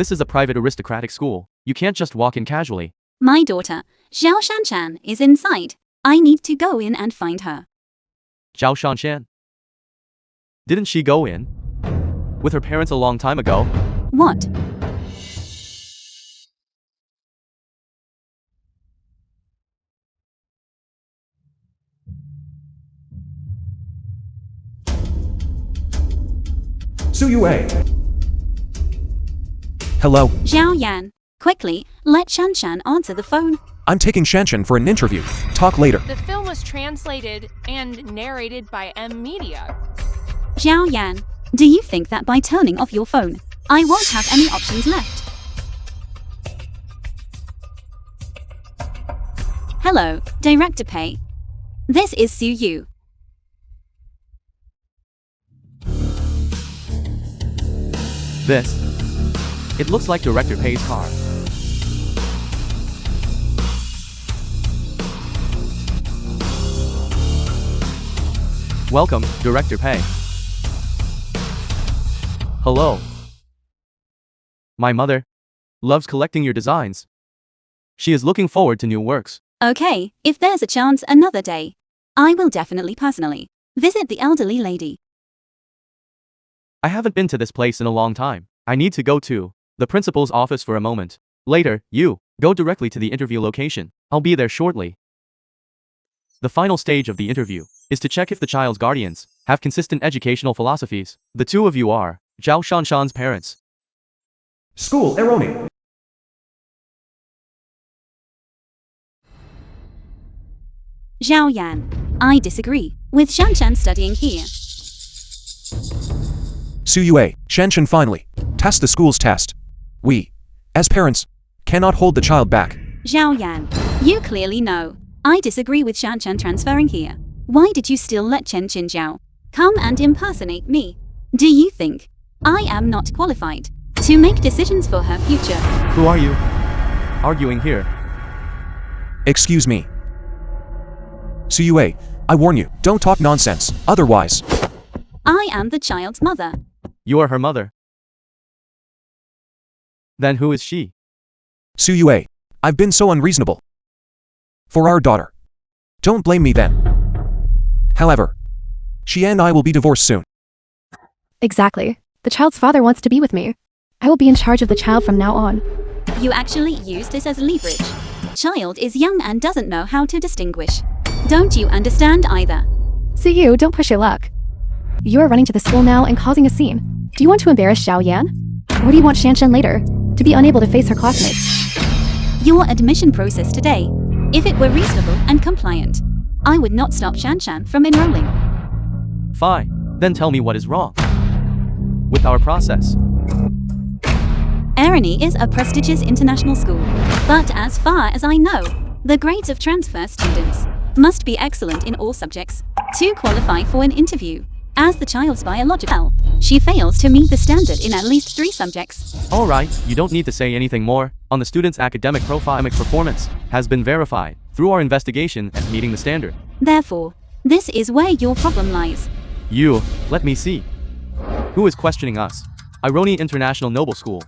This is a private aristocratic school. You can't just walk in casually. My daughter, Zhao Shanshan, is inside. I need to go in and find her. Zhao Shanshan? Didn't she go in with her parents a long time ago? What? Suyue. Hello. Zhao Yan, quickly, let Shanshan answer the phone. I'm taking Shanshan for an interview. Talk later. The film was translated and narrated by M Media. Zhao Yan, do you think that by turning off your phone, I won't have any options left? Hello, Director Pei. This is Su Yu. It looks like Director Pei's car. Welcome, Director Pei. Hello. My mother loves collecting your designs. She is looking forward to new works. Okay, if there's a chance another day, I will definitely personally visit the elderly lady. I haven't been to this place in a long time. I need to go to the principal's office for a moment. Later, you go directly to the interview location. I'll be there shortly. The final stage of the interview is to check if the child's guardians have consistent educational philosophies. The two of you are Zhao Shanshan's parents. School erroneous. Zhao Yan, I disagree with Shanshan studying here. Suyue, Shanshan finally passed the school's test. We, as parents, cannot hold the child back. Zhao Yan, you clearly know I disagree with Shanshan transferring here. Why did you still let Chen Qinjiao come and impersonate me? Do you think I am not qualified to make decisions for her future? Who are you arguing here? Excuse me. Suyue, I warn you, don't talk nonsense, otherwise. I am the child's mother. You are her mother. Then who is she? Suyue, I've been so unreasonable for our daughter. Don't blame me then. However, she and I will be divorced soon. Exactly. The child's father wants to be with me. I will be in charge of the child from now on. You actually use this as leverage. Child is young and doesn't know how to distinguish. Don't you understand either? So you don't push your luck. You are running to the school now and causing a scene. Do you want to embarrass Zhao Yan? Or do you want Shanshan later to be unable to face her classmates? Your admission process today, if it were reasonable and compliant, I would not stop Shanshan from enrolling. Fine, then tell me what is wrong with our process. Irony is a prestigious international school, but as far as I know, the grades of transfer students must be excellent in all subjects to qualify for an interview. As the child's biological, she fails to meet the standard in at least 3 subjects. Alright, you don't need to say anything more. On the student's academic profile, performance has been verified through our investigation as meeting the standard. Therefore, this is where your problem lies. You, let me see. Who is questioning us? Ironi International Noble School.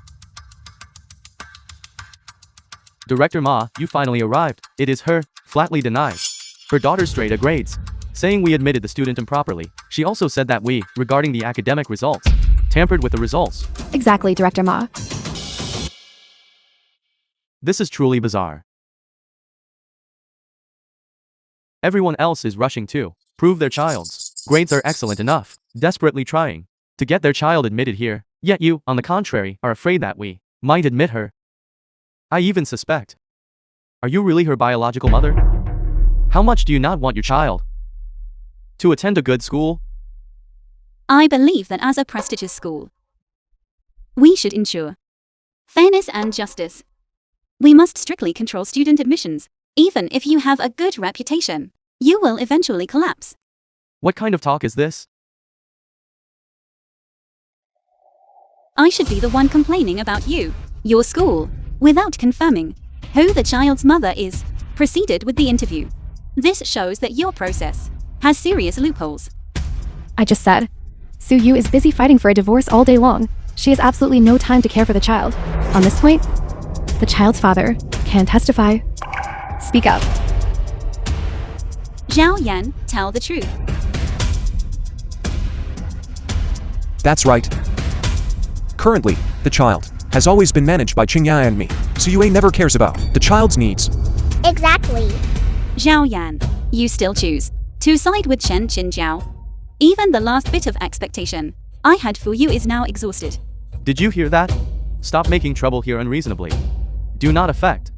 Director Ma, you finally arrived. It is her, flatly denies her daughter's straight A grades, saying we admitted the student improperly. She also said that we, regarding the academic results, tampered with the results. Exactly, Director Ma. This is truly bizarre. Everyone else is rushing to prove their child's grades are excellent enough, desperately trying to get their child admitted here. Yet you, on the contrary, are afraid that we might admit her. I even suspect. Are you really her biological mother? How much do you not want your child to attend a good school? I believe that as a prestigious school, we should ensure fairness and justice. We must strictly control student admissions. Even if you have a good reputation, you will eventually collapse. What kind of talk is this? I should be the one complaining about you, your school, without confirming who the child's mother is. Proceeded with the interview. This shows that your process has serious loopholes. I just said. Su Yu is busy fighting for a divorce all day long. She has absolutely no time to care for the child. On this point, the child's father can testify. Speak up. Zhao Yan, tell the truth. That's right. Currently, the child has always been managed by Qingya and me, so Yue never cares about the child's needs. Exactly. Zhao Yan, you still choose to side with Shen Qinjiao. Even the last bit of expectation I had for you is now exhausted. Did you hear that? Stop making trouble here unreasonably. Do not affect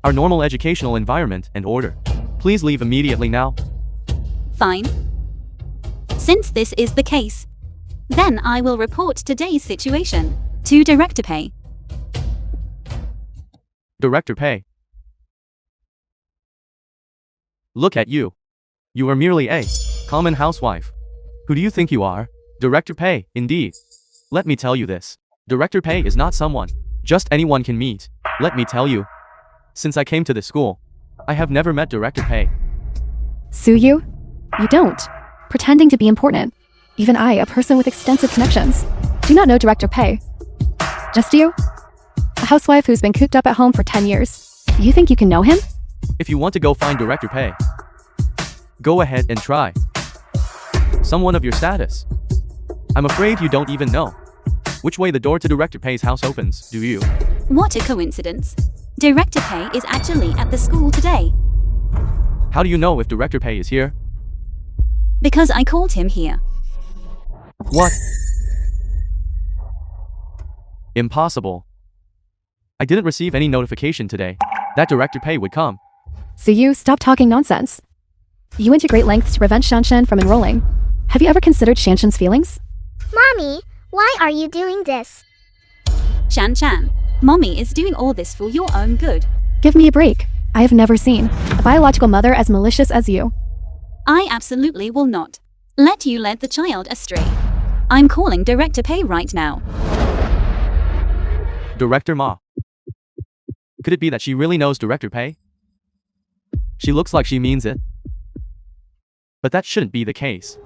our normal educational environment and order. Please leave immediately now. Fine. Since this is the case, then I will report today's situation to Director Pei. Director Pei. Look at you. You are merely a common housewife. Who do you think you are? Director Pei, indeed. Let me tell you this. Director Pei is not someone just anyone can meet. Let me tell you. Since I came to this school, I have never met Director Pei. Suyu? You don't. Pretending to be important. Even I, a person with extensive connections, do not know Director Pei. Just you? A housewife who's been cooped up at home for 10 years. You think you can know him? If you want to go find Director Pei, go ahead and try. Someone of your status. I'm afraid you don't even know which way the door to Director Pei's house opens, do you? What a coincidence. Director Pei is actually at the school today. How do you know if Director Pei is here? Because I called him here. What? Impossible. I didn't receive any notification today that Director Pei would come. Suyu, stop talking nonsense. You went to great lengths to prevent Shanshan from enrolling. Have you ever considered Shanshan's feelings? Mommy, why are you doing this? Shan, Mommy is doing all this for your own good. Give me a break. I have never seen a biological mother as malicious as you. I absolutely will not let you lead the child astray. I'm calling Director Pei right now. Director Ma. Could it be that she really knows Director Pei? She looks like she means it. But that shouldn't be the case.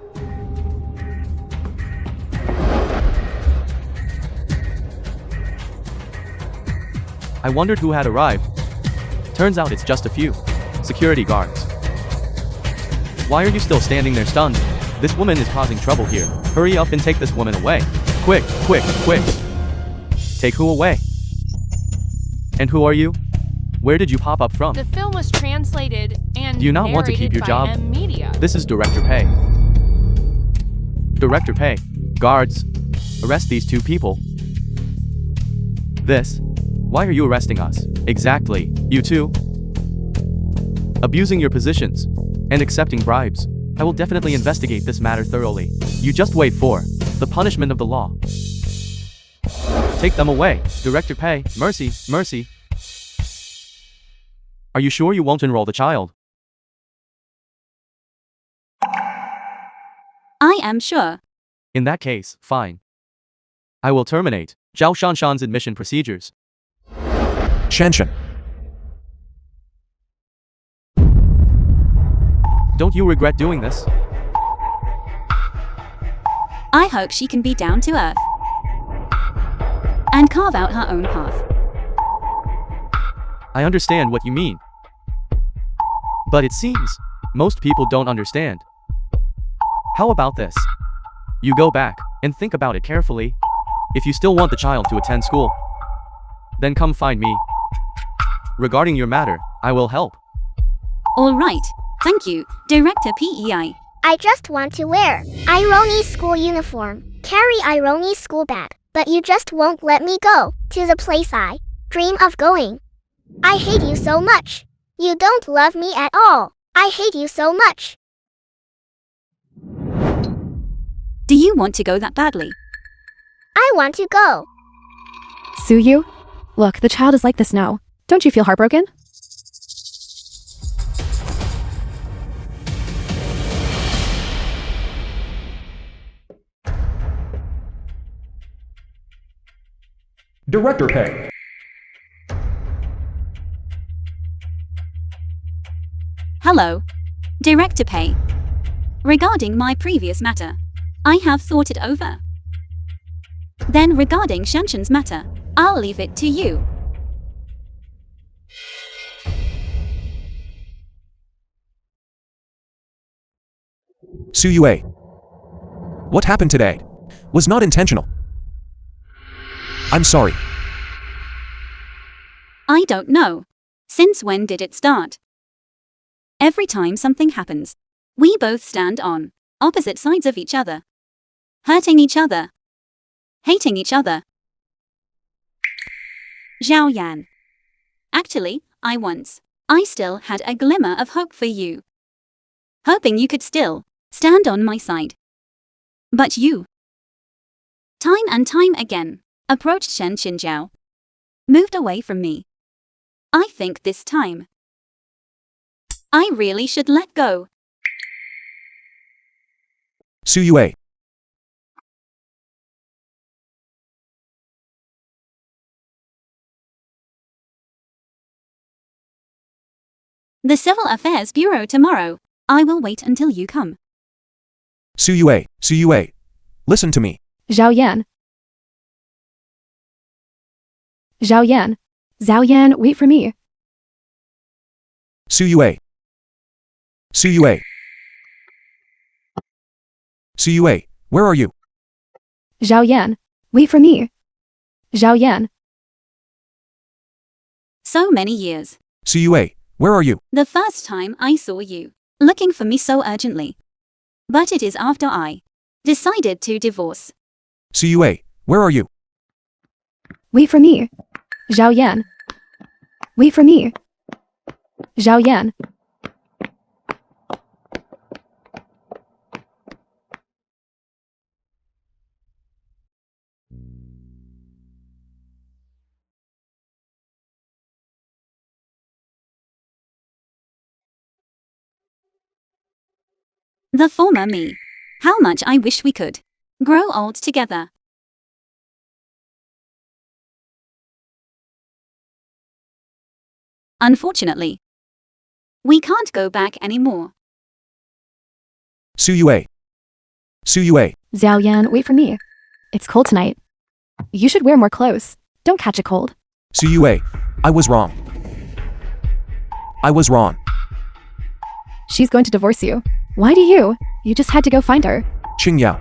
I wondered who had arrived. Turns out it's just a few security guards. Why are you still standing there stunned? This woman is causing trouble here. Hurry up and take this woman away. Quick, quick, quick. Take who away? And who are you? Where did you pop up from? The film was translated and Do you not want to keep your job? Media. This is Director Pei. Director Pei. Guards. Arrest these two people. This. Why are you arresting us? Exactly. You two. Abusing your positions. And accepting bribes. I will definitely investigate this matter thoroughly. You just wait for the punishment of the law. Take them away. Director Pei. Mercy, mercy. Are you sure you won't enroll the child? I am sure. In that case, fine. I will terminate Zhao Shanshan's admission procedures. Shanshan. Don't you regret doing this? I hope she can be down to earth and carve out her own path. I understand what you mean. But it seems most people don't understand. How about this? You go back and think about it carefully. If you still want the child to attend school, then come find me. Regarding your matter, I will help. All right. Thank you, Director Pei. I just want to wear Ironi's school uniform, carry Ironi's school bag, but you just won't let me go to the place I dream of going. I hate you so much. You don't love me at all. I hate you so much. Do you want to go that badly? I want to go. Suyu? Look, the child is like this now. Don't you feel heartbroken? Director Pei. Hello, Director Pei. Regarding my previous matter, I have thought it over. Then regarding Shanshan's matter, I'll leave it to you. Suyue. What happened today was not intentional. I'm sorry. I don't know. Since when did it start? Every time something happens, we both stand on opposite sides of each other. Hurting each other. Hating each other. Zhao Yan. Actually, I still had a glimmer of hope for you. Hoping you could still stand on my side. But you, time and time again, approached Shen Xinjiao. Moved away from me. I think this time, I really should let go. Suyue. The Civil Affairs Bureau tomorrow. I will wait until you come. Suyue. Suyue. Listen to me. Zhao Yan. Zhao Yan. Zhao Yan, wait for me. Suyue. Suyue. Suyue, where are you? Zhao Yan, wait for me. Zhao Yan. So many years. Suyue, where are you? The first time I saw you, looking for me so urgently. But it is after I decided to divorce. Suyue, where are you? Wait for me. Zhao Yan. Wait for me. Zhao Yan. The former me. How much I wish we could grow old together. Unfortunately, we can't go back anymore. Suyue. Suyue. Zhao Yan, wait for me. It's cold tonight. You should wear more clothes. Don't catch a cold. Suyue, I was wrong. I was wrong. She's going to divorce you. Why do you? You just had to go find her. Qingyao.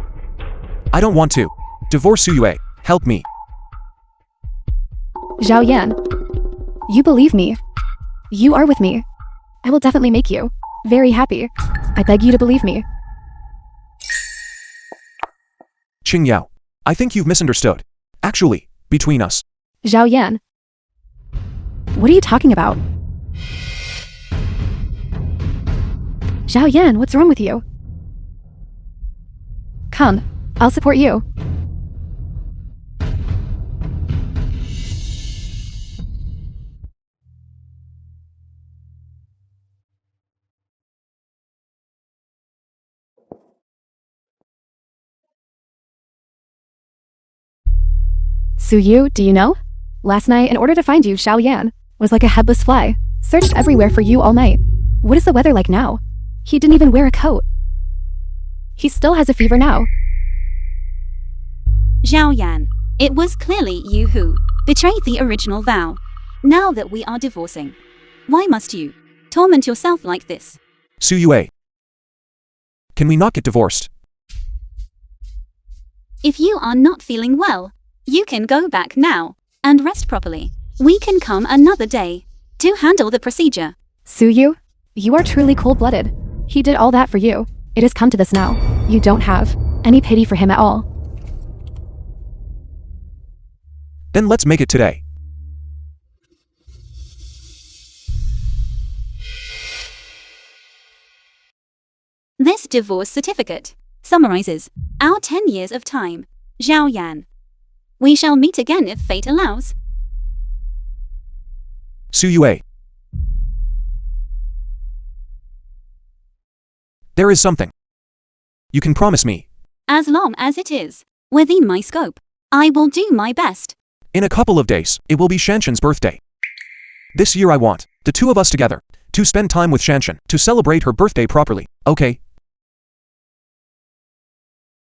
I don't want to. Divorce Suyue. Help me. Zhao Yan. You believe me. You are with me. I will definitely make you very happy. I beg you to believe me. Qingyao. I think you've misunderstood. Actually, between us. Zhao Yan. What are you talking about? Zhao Yan, what's wrong with you? Come, I'll support you. Suyu, do you know? Last night, in order to find you, Zhao Yan was like a headless fly. Searched everywhere for you all night. What is the weather like now? He didn't even wear a coat. He still has a fever now. Zhao Yan, it was clearly you who betrayed the original vow. Now that we are divorcing, why must you torment yourself like this? Suyue. Can we not get divorced? If you are not feeling well, you can go back now and rest properly. We can come another day to handle the procedure. Suyu, you are truly cold-blooded. He did all that for you. It has come to this now. You don't have any pity for him at all. Then let's make it today. This divorce certificate summarizes our 10 years of time. Zhao Yan. We shall meet again if fate allows. Suyue. There is something. You can promise me. As long as it is within my scope, I will do my best. In a couple of days, it will be Shanshan's birthday. This year I want the two of us together to spend time with Shanshan to celebrate her birthday properly, okay?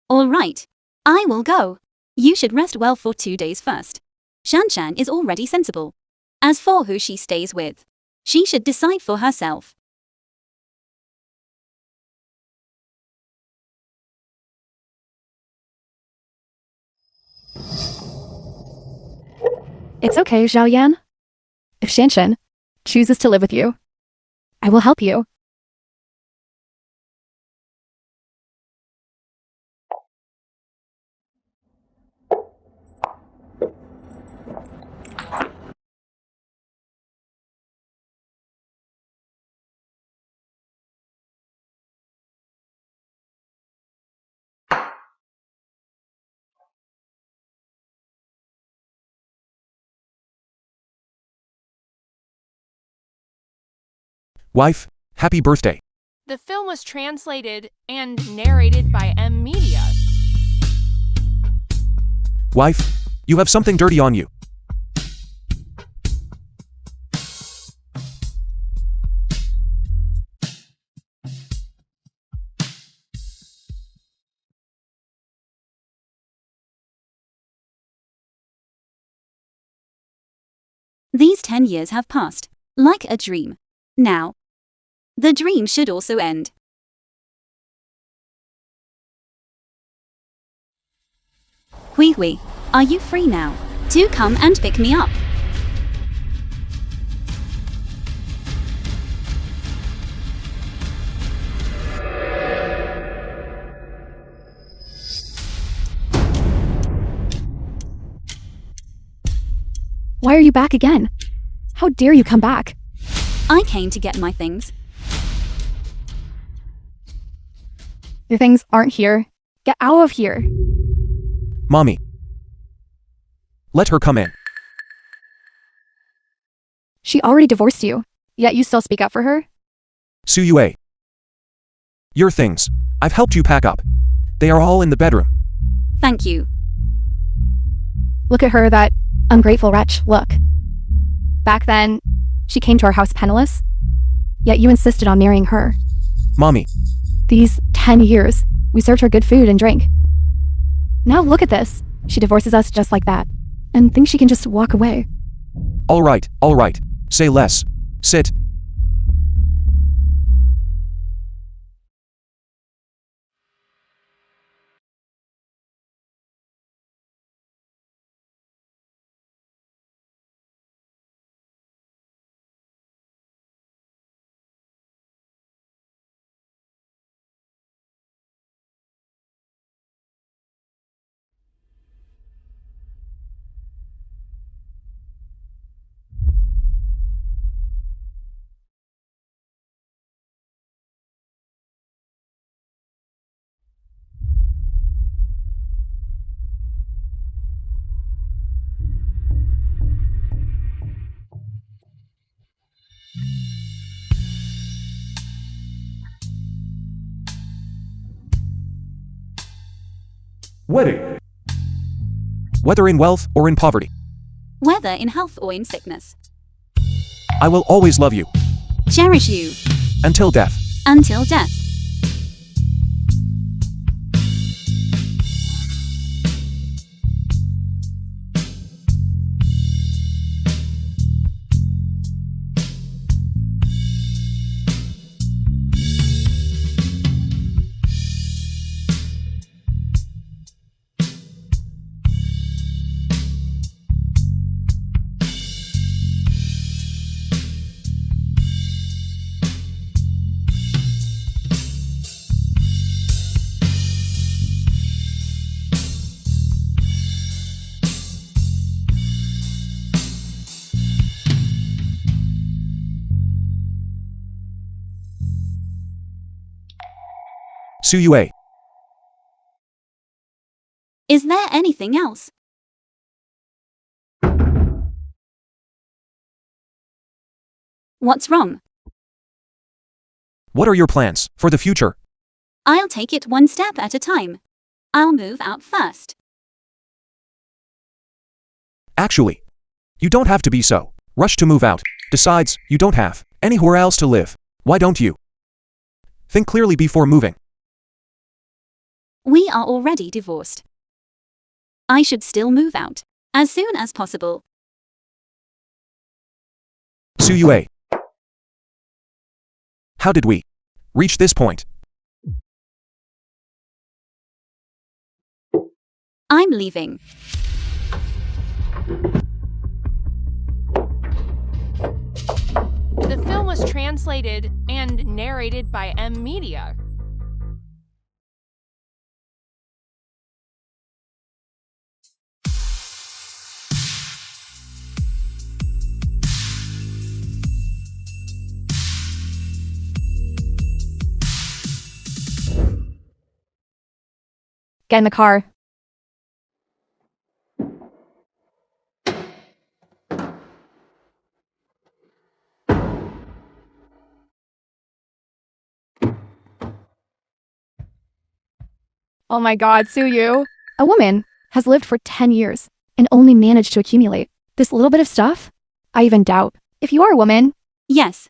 All right. I will go. You should rest well for 2 days first. Shanshan is already sensible. As for who she stays with, she should decide for herself. It's okay, Zhao Yan. If Shanshan chooses to live with you, I will help you. Wife, happy birthday. The film was translated and narrated by M Media. Wife, you have something dirty on you. These 10 years have passed, like a dream. Now, the dream should also end. Hui Hui, are you free now? Do come and pick me up. Why are you back again? How dare you come back? I came to get my things. Your things aren't here. Get out of here. Mommy. Let her come in. She already divorced you, yet you still speak up for her? Su Yue. Your things. I've helped you pack up. They are all in the bedroom. Thank you. Look at her, that ungrateful wretch. Look. Back then, she came to our house penniless, yet you insisted on marrying her. Mommy. These 10 years, we served her good food and drink. Now look at this. She divorces us just like that, and thinks she can just walk away. All right. Say less. Sit. Wedding. Whether in wealth or in poverty, Whether in health or in sickness. I will always love you. Cherish you. Until death. Until death. Su Yue. Is there anything else? What's wrong? What are your plans for the future? I'll take it one step at a time. I'll move out first. Actually, you don't have to be so rushed to move out. Besides, you don't have anywhere else to live. Why don't you think clearly before moving? We are already divorced. I should still move out. as soon as possible. Suyue. How did we reach this point? I'm leaving. The film was translated and narrated by M Media. Get in the car. Oh my god, Suyu. A woman has lived for 10 years and only managed to accumulate this little bit of stuff? I even doubt if you are a woman. Yes.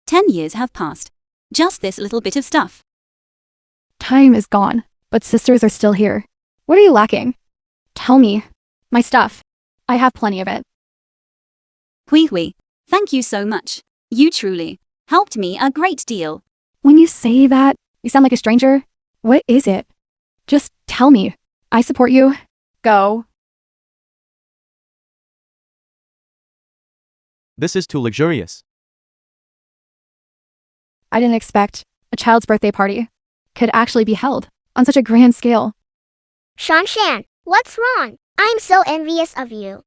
10 years have passed. Just this little bit of stuff. Time is gone, but sisters are still here. What are you lacking? Tell me. My stuff. I have plenty of it. Hui. Thank you so much. You truly helped me a great deal. When you say that, you sound like a stranger. What is it? Just tell me. I support you. Go. This is too luxurious. I didn't expect a child's birthday party could actually be held on such a grand scale. Shanshan, what's wrong? I'm so envious of you.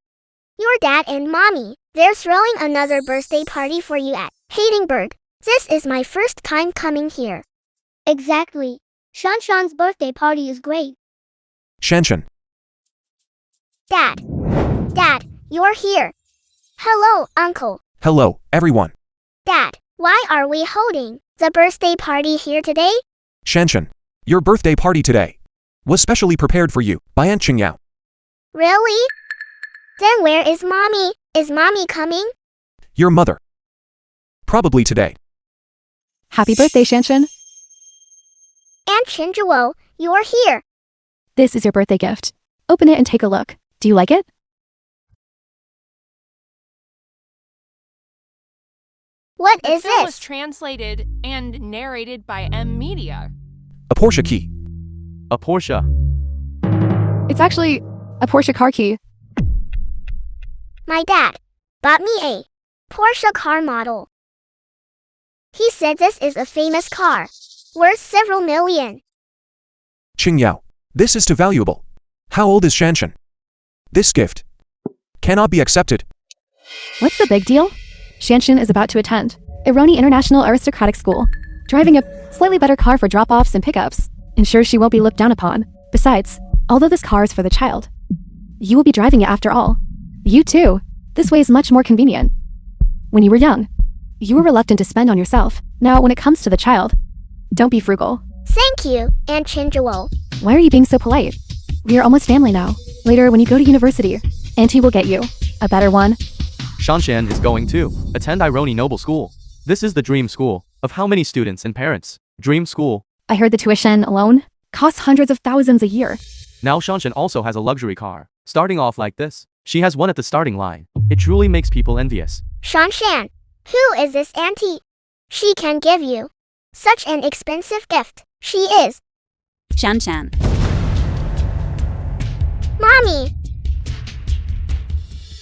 Your dad and mommy, they're throwing another birthday party for you at Hatingberg. This is my first time coming here. Exactly. Shanshan's birthday party is great. Shanshan. Dad, you're here. Hello, Uncle. Hello, everyone. Dad, why are we holding the birthday party here today? Shanshan, your birthday party today was specially prepared for you by Aunt Qingyao. Really? Then where is Mommy? Is Mommy coming? Your mother. Probably today. Happy birthday, Shanshan. Aunt Chinjuo, you're here. This is your birthday gift. Open it and take a look. Do you like it? What The is film was this? translated and narrated by M Media. A Porsche key. A Porsche. It's actually a Porsche car key. My dad bought me a Porsche car model. He said this is a famous car, worth several million. Qingyao, this is too valuable. How old is Shanshan? This gift cannot be accepted. What's the big deal? Shanshan is about to attend Ironi International Aristocratic School, driving a slightly better car for drop-offs and pickups ensures she won't be looked down upon. Besides, although this car is for the child, you will be driving it after all. You too. This way is much more convenient. When you were young, you were reluctant to spend on yourself. Now, when it comes to the child, don't be frugal. Thank you, Aunt Chinjuo. Why are you being so polite? We are almost family now. Later, when you go to university, Auntie will get you a better one. Shanshan is going to attend Ironi Noble School. This is the dream school of how many students and parents? Dream school. I heard the tuition alone costs hundreds of thousands a year. Now Shanshan also has a luxury car. Starting off like this, she has one at the starting line. It truly makes people envious. Shanshan, who is this auntie? She can give you such an expensive gift. She is. Shanshan. Mommy!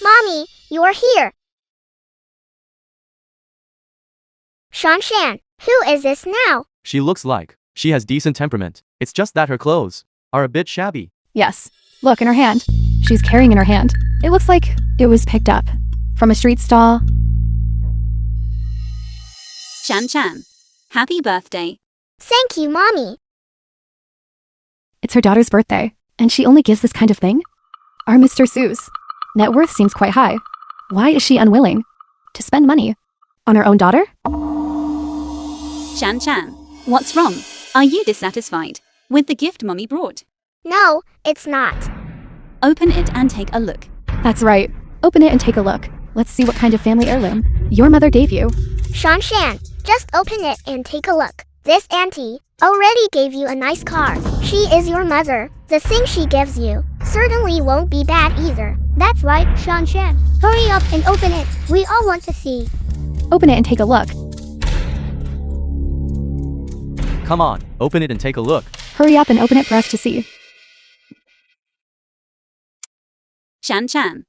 Mommy, you're here. Shanshan, who is this now? She looks like she has decent temperament. It's just that her clothes are a bit shabby. Yes. Look, in her hand. She's carrying in her hand. It looks like it was picked up from a street stall. Shanshan. Happy birthday. Thank you, Mommy. It's her daughter's birthday, and she only gives this kind of thing? Our Mr. Sue's net worth seems quite high. Why is she unwilling to spend money on her own daughter? Shanshan. What's wrong? Are you dissatisfied with the gift Mommy brought? No, it's not. Open it and take a look. That's right. Open it and take a look. Let's see what kind of family heirloom your mother gave you. Shanshan, just open it and take a look. This auntie already gave you a nice car. She is your mother. The thing she gives you certainly won't be bad either. That's right, Shan. Hurry up and open it. We all want to see. Open it and take a look. Come on, open it and take a look. Hurry up and open it for us to see. Shan.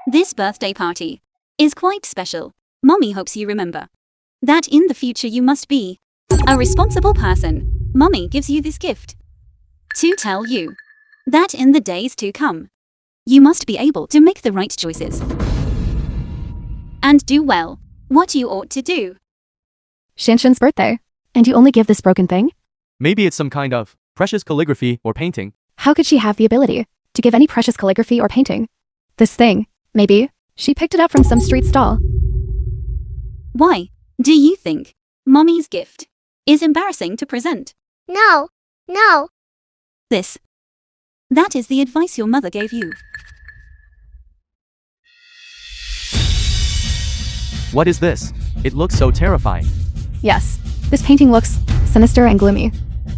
This birthday party is quite special. Mommy hopes you remember that in the future you must be a responsible person. Mommy gives you this gift to tell you that in the days to come, you must be able to make the right choices and do well what you ought to do. Shan's birthday. And you only give this broken thing? Maybe it's some kind of precious calligraphy or painting. How could she have the ability to give any precious calligraphy or painting? This thing, maybe, she picked it up from some street stall. Why do you think Mommy's gift is embarrassing to present? No. That is the advice your mother gave you. What is this? It looks so terrifying. Yes, this painting looks sinister and gloomy.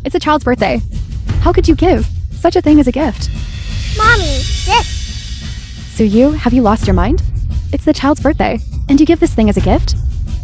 It's a child's birthday. How could you give such a thing as a gift? Mommy, this. Suyu, have you lost your mind? It's the child's birthday, and you give this thing as a gift?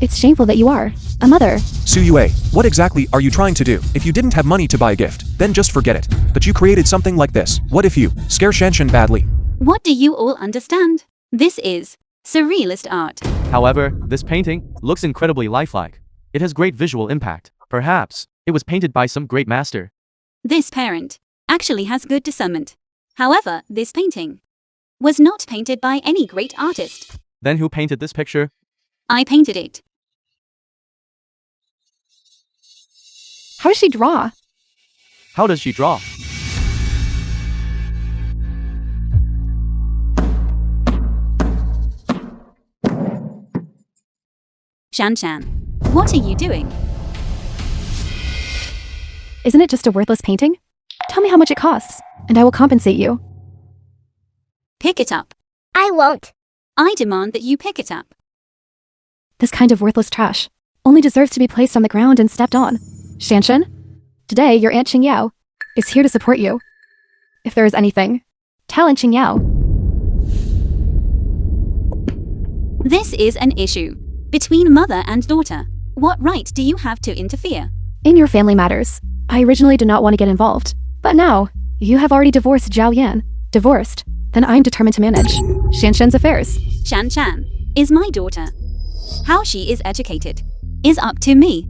It's shameful that you are a mother. Suyue, what exactly are you trying to do? If you didn't have money to buy a gift, then just forget it. But you created something like this. What if you scare Shanshan badly? What do you all understand? This is surrealist art. However, this painting looks incredibly lifelike. It has great visual impact. Perhaps it was painted by some great master. This parent actually has good discernment. However, this painting was not painted by any great artist. Then who painted this picture? I painted it. How does she draw? How does she draw? Shan, what are you doing? Isn't it just a worthless painting? Tell me how much it costs, and I will compensate you. Pick it up. I won't. I demand that you pick it up. This kind of worthless trash only deserves to be placed on the ground and stepped on. Shanshan, today your Aunt Qingyao is here to support you. If there is anything, tell Aunt Qingyao. This is an issue between mother and daughter. What right do you have to interfere? In your family matters, I originally did not want to get involved. But now, you have already divorced Zhao Yan. Divorced, then I'm determined to manage Shanshan's affairs. Shan is my daughter. How she is educated is up to me.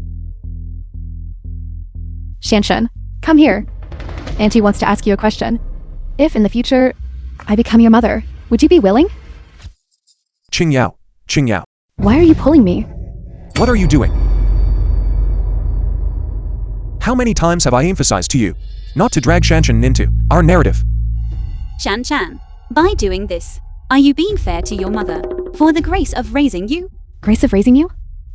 Shanshan, come here. Auntie wants to ask you a question. If in the future, I become your mother, would you be willing? Qingyao. Why are you pulling me? What are you doing? How many times have I emphasized to you not to drag Shanshan into our narrative? Shan, by doing this, are you being fair to your mother for the grace of raising you? Grace of raising you?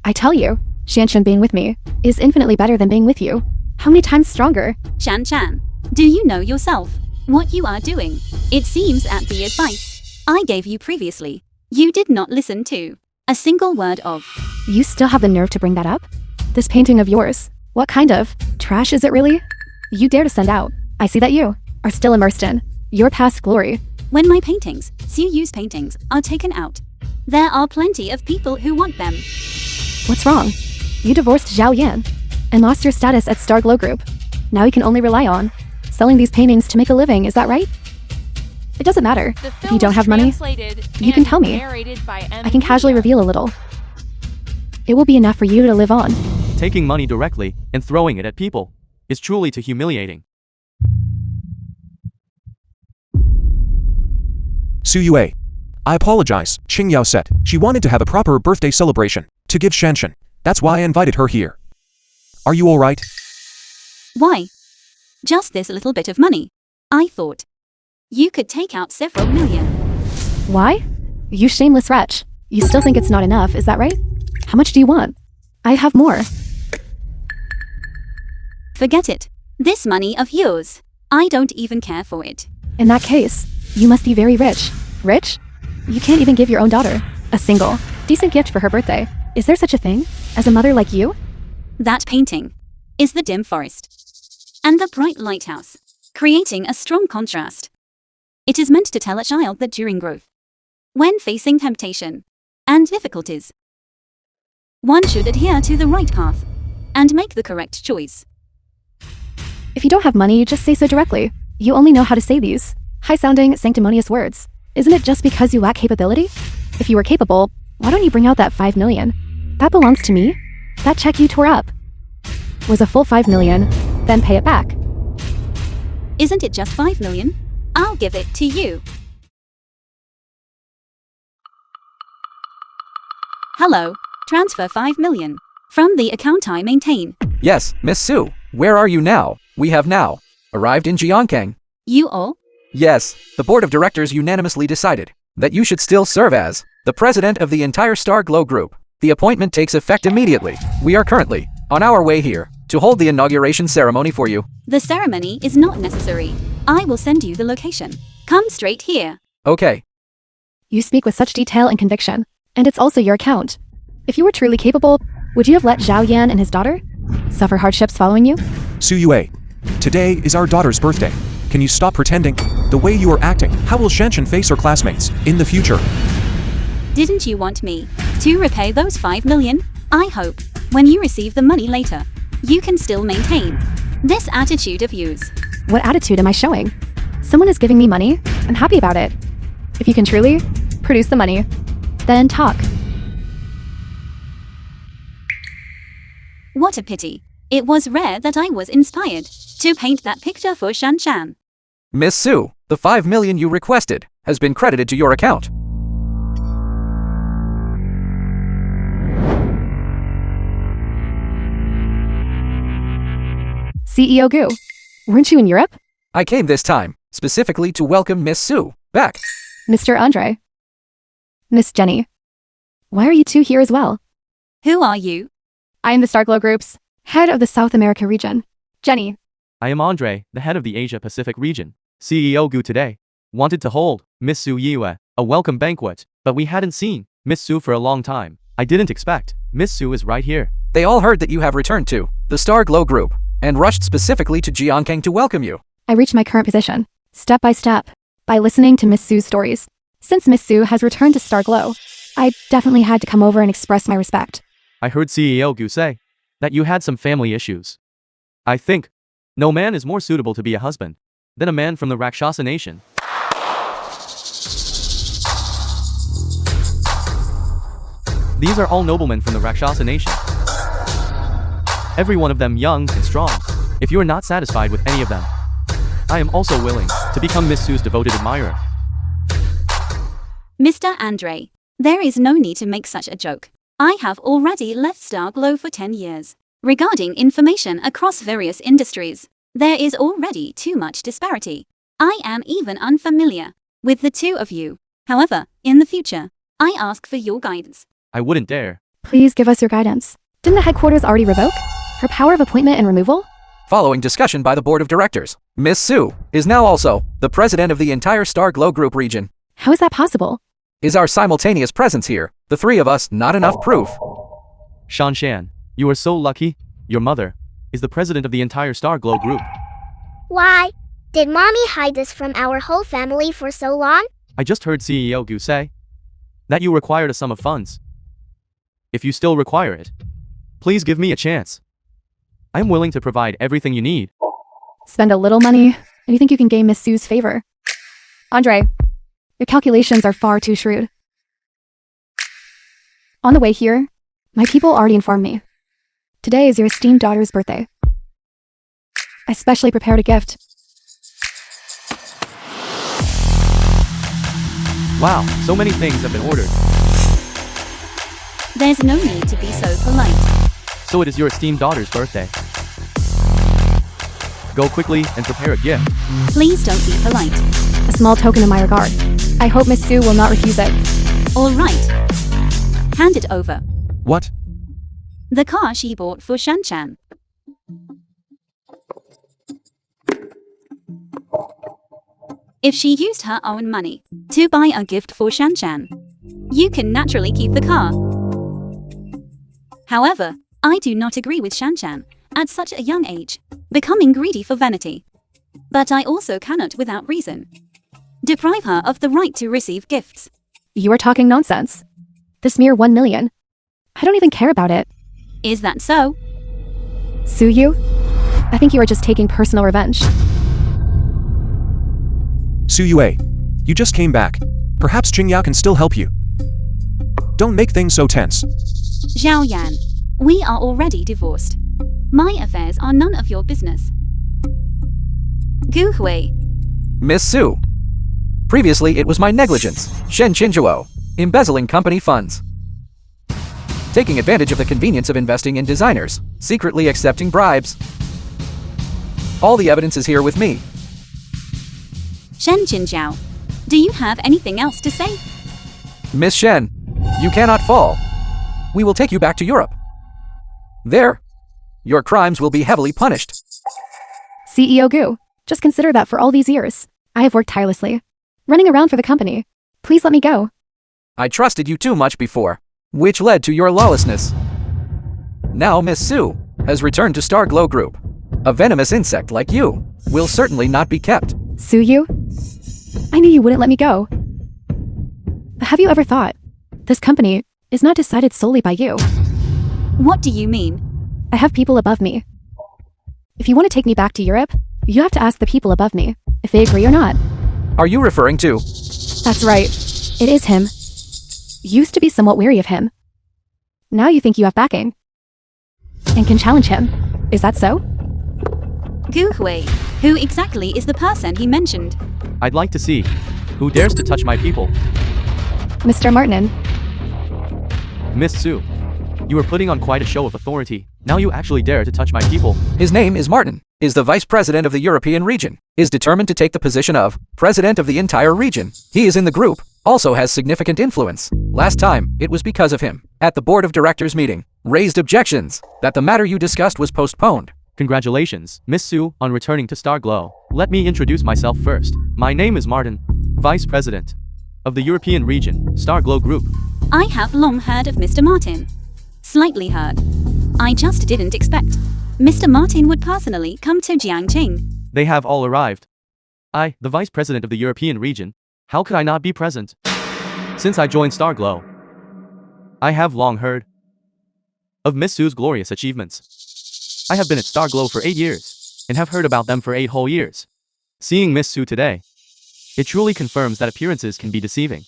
I tell you, Shanshan being with me is infinitely better than being with you. How many times stronger? Shan, do you know yourself what you are doing? It seems at the advice I gave you previously, you did not listen to a single word of. You still have the nerve to bring that up? This painting of yours, what kind of trash is it really? You dare to send out. I see that you are still immersed in your past glory. When my paintings, Suyu's paintings, are taken out, there are plenty of people who want them. What's wrong? You divorced Zhao Yan and lost your status at Star Glow Group. Now you can only rely on selling these paintings to make a living, is that right? It doesn't matter. If you don't have money, you can tell me. I can casually reveal a little. It will be enough for you to live on. Taking money directly and throwing it at people is truly too humiliating. Suyue. I apologize, Qingyao said she wanted to have a proper birthday celebration to give Shanshan. That's why I invited her here. Are you alright? Why? Just this little bit of money. I thought you could take out several million. Why? You shameless wretch. You still think it's not enough, is that right? How much do you want? I have more. Forget it. This money of yours, I don't even care for it. In that case, you must be very rich. Rich? You can't even give your own daughter a single, decent gift for her birthday. Is there such a thing as a mother like you? That painting is the dim forest and the bright lighthouse, creating a strong contrast. It is meant to tell a child that during growth, when facing temptation and difficulties, one should adhere to the right path and make the correct choice. If you don't have money, just say so directly. You only know how to say these high-sounding, sanctimonious words. Isn't it just because you lack capability? If you were capable, why don't you bring out that 5 million? That belongs to me. That check you tore up was a full 5 million, then pay it back. Isn't it just 5 million? I'll give it to you. Hello, transfer 5 million from the account I maintain. Yes, Miss Sue. Where are you now? We have now arrived in GoldenCinema. You all? Yes, the board of directors unanimously decided that you should still serve as the president of the entire Star Glow Group. The appointment takes effect immediately. We are currently on our way here to hold the inauguration ceremony for you. The ceremony is not necessary. I will send you the location. Come straight here. Okay. You speak with such detail and conviction, and it's also your account. If you were truly capable, would you have let Zhao Yan and his daughter suffer hardships following you? Su Yue, today is our daughter's birthday. Can you stop pretending? The way you are acting, how will Shanshan face her classmates in the future? Didn't you want me to repay those 5 million? I hope, when you receive the money later, you can still maintain this attitude of yours. What attitude am I showing? Someone is giving me money. I'm happy about it. If you can truly produce the money, then talk. What a pity. It was rare that I was inspired to paint that picture for Shanshan. Miss Sue, the 5 million you requested has been credited to your account. CEO Gu, weren't you in Europe? I came this time specifically to welcome Miss Sue back. Mr. Andre. Miss Jenny. Why are you two here as well? Who are you? I am the Starglow Group's head of the South America region. Jenny. I am Andre, the head of the Asia Pacific region. CEO Gu today wanted to hold Miss Su Yue a welcome banquet, but we hadn't seen Miss Su for a long time. I didn't expect Miss Su is right here. They all heard that you have returned to the Star Glow Group and rushed specifically to GoldenCinema to welcome you. I reached my current position, step by step, by listening to Miss Su's stories. Since Miss Su has returned to Star Glow, I definitely had to come over and express my respect. I heard CEO Gu say that you had some family issues. I think no man is more suitable to be a husband than a man from the Rakshasa nation. These are all noblemen from the Rakshasa nation. Every one of them young and strong. If you are not satisfied with any of them, I am also willing to become Miss Su's devoted admirer. Mr. Andre, there is no need to make such a joke. I have already left Star Glow for 10 years. Regarding information across various industries, there is already too much disparity. I am even unfamiliar with the two of you. However, in the future, I ask for your guidance. I wouldn't dare. Please give us your guidance. Didn't the headquarters already revoke her power of appointment and removal? Following discussion by the board of directors, Miss Sue is now also the president of the entire Star Glow Group region. How is that possible? Is our simultaneous presence here, the three of us, not enough proof? Shanshan, you are so lucky. Your mother is the president of the entire Star Glow Group. Why? Did mommy hide this from our whole family for so long? I just heard CEO Gu say that you required a sum of funds. If you still require it, please give me a chance. I am willing to provide everything you need. Spend a little money, and you think you can gain Miss Su's favor. Andre, your calculations are far too shrewd. On the way here, my people already informed me. Today is your esteemed daughter's birthday. I specially prepared a gift. Wow, so many things have been ordered. There's no need to be so polite. So it is your esteemed daughter's birthday. Go quickly and prepare a gift. Please don't be polite. A small token of my regard. I hope Miss Su will not refuse it. All right. Hand it over. What? The car she bought for Shanshan. If she used her own money to buy a gift for Shanshan, you can naturally keep the car. However, I do not agree with Shanshan at such a young age, becoming greedy for vanity. But I also cannot without reason Deprive her of the right to receive gifts. You are talking nonsense. This mere 1 million. I don't even care about it. Is that so? Suyu? I think you are just taking personal revenge. Suyue, you just came back. Perhaps Qingyao can still help you. Don't make things so tense. Zhao Yan, we are already divorced. My affairs are none of your business. Gu Hui, Miss Su. Previously, it was my negligence, Shen Qinzhuo, embezzling company funds. Taking advantage of the convenience of investing in designers, secretly accepting bribes. All the evidence is here with me. Shen Qinzhao, do you have anything else to say? Miss Shen, you cannot fall. We will take you back to Europe. There, your crimes will be heavily punished. CEO Gu, just consider that for all these years, I have worked tirelessly, running around for the company. Please let me go. I trusted you too much before, which led to your lawlessness. Now Miss Su has returned to Star Glow Group. A venomous insect like you will certainly not be kept. Suyu? I knew you wouldn't let me go. But have you ever thought, this company is not decided solely by you. What do you mean? I have people above me. If you want to take me back to Europe, you have to ask the people above me if they agree or not. Are you referring to? That's right. It is him. Used to be somewhat weary of him. Now you think you have backing. And can challenge him. Is that so? Gu Hui, who exactly is the person he mentioned? I'd like to see who dares to touch my people. Mr. Martin. Miss Su, you are putting on quite a show of authority. Now you actually dare to touch my people. His name is Martin, is the vice president of the European region, is determined to take the position of president of the entire region. He is in the group, also has significant influence. Last time, it was because of him, at the board of directors meeting, raised objections that the matter you discussed was postponed. Congratulations, Miss Su, on returning to Star Glow. Let me introduce myself first. My name is Martin, vice president of the European region, Star Glow Group. I have long heard of Mr. Martin. Slightly heard. I just didn't expect Mr. Martin would personally come to Jiangqing. They have all arrived. I, the vice president of the European region, how could I not be present? Since I joined Star Glow, I have long heard of Miss Su's glorious achievements. I have been at Star Glow for 8 years, and have heard about them for 8 whole years. Seeing Miss Su today, it truly confirms that appearances can be deceiving.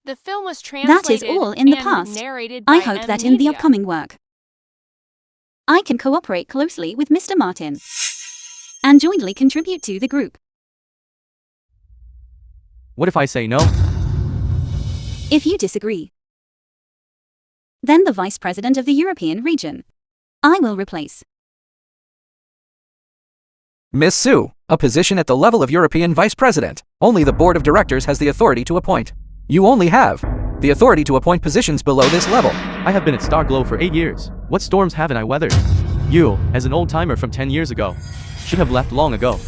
The film was translated That is all in the and past. narrated by I hope that in the Media. upcoming work, I can cooperate closely with Mr. Martin and jointly contribute to the group. What if I say no? If you disagree, then the vice president of the European region, I will replace. Miss Su, a position at the level of European vice president. Only the board of directors has the authority to appoint. You only have the authority to appoint positions below this level. I have been at Star Glow for 8 years. What storms haven't I weathered? You, as an old-timer from 10 years ago, should have left long ago.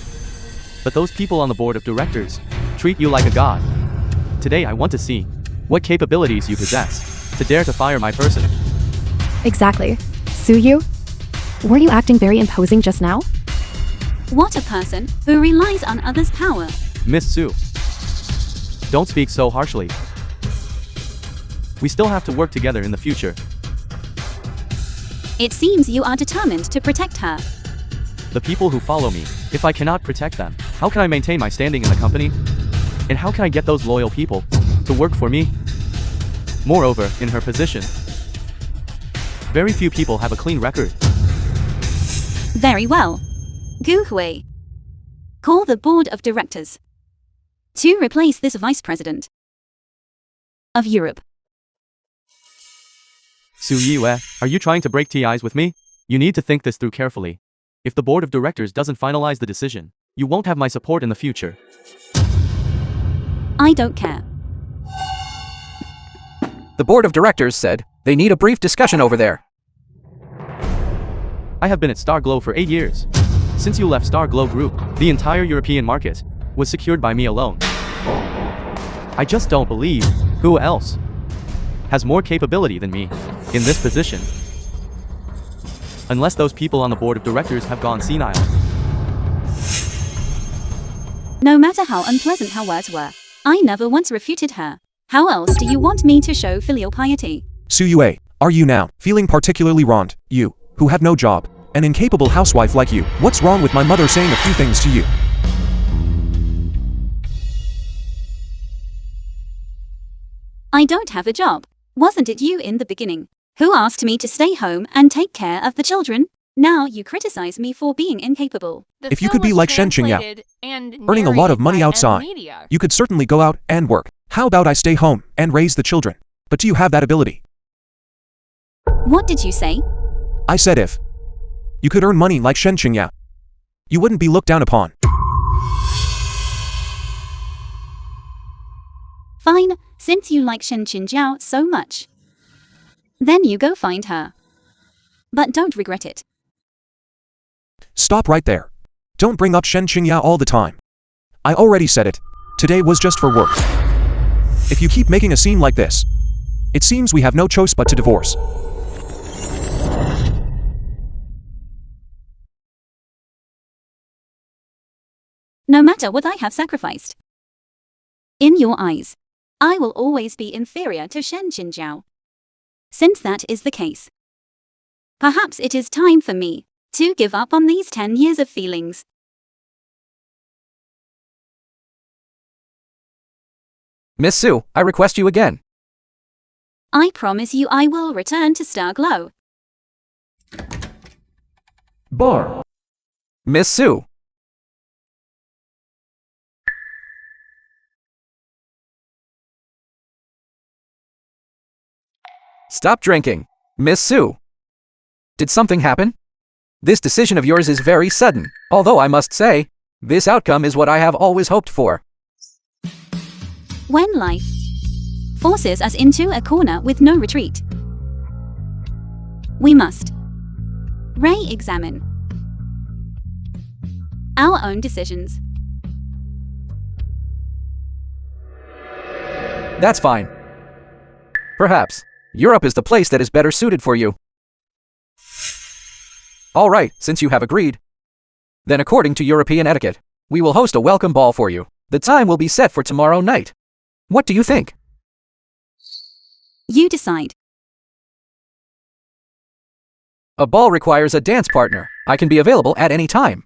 But those people on the board of directors treat you like a god. Today I want to see what capabilities you possess to dare to fire my person. Exactly. Suyu? Were you acting very imposing just now? What a person who relies on others' power. Miss Su, don't speak so harshly. We still have to work together in the future. It seems you are determined to protect her. The people who follow me, if I cannot protect them, how can I maintain my standing in the company? And how can I get those loyal people to work for me? Moreover, in her position, very few people have a clean record. Very well. Gu Hui, call the board of directors to replace this vice president of Europe. Su Yue, are you trying to break ties with me? You need to think this through carefully. If the board of directors doesn't finalize the decision, you won't have my support in the future. I don't care. The board of directors said they need a brief discussion over there. I have been at Star Glow for 8 years. Since you left Star Glow Group, the entire European market was secured by me alone. I just don't believe who else has more capability than me in this position. Unless those people on the board of directors have gone senile. No matter how unpleasant her words were, I never once refuted her. How else do you want me to show filial piety? Suyue, are you now feeling particularly wronged? You, who have no job, an incapable housewife like you. What's wrong with my mother saying a few things to you? I don't have a job. Wasn't it you in the beginning who asked me to stay home and take care of the children? Now you criticize me for being incapable. The If you film could be was like Shen Qingyao, translated and earning a lot of narrated money by outside, M-Media. you could certainly go out and work. How about I stay home and raise the children? But do you have that ability? What did you say? I said if you could earn money like Shen Qingyao, you wouldn't be looked down upon. Fine, since you like Shen Qinjiao so much. Then you go find her. But don't regret it. Stop right there. Don't bring up Shen Qingyao all the time. I already said it. Today was just for work. If you keep making a scene like this, it seems we have no choice but to divorce. No matter what I have sacrificed. In your eyes, I will always be inferior to Shen Qinjiao. Since that is the case, perhaps it is time for me to give up on these 10 years of feelings. Miss Su, I request you again. I promise you I will return to Star Glow. Bar. Miss Su. Stop drinking. Miss Su. Did something happen? This decision of yours is very sudden, although I must say, this outcome is what I have always hoped for. When life forces us into a corner with no retreat, we must re-examine our own decisions. That's fine. Perhaps Europe is the place that is better suited for you. All right, since you have agreed, then according to European etiquette, we will host a welcome ball for you. The time will be set for tomorrow night. What do you think? You decide. A ball requires a dance partner. I can be available at any time.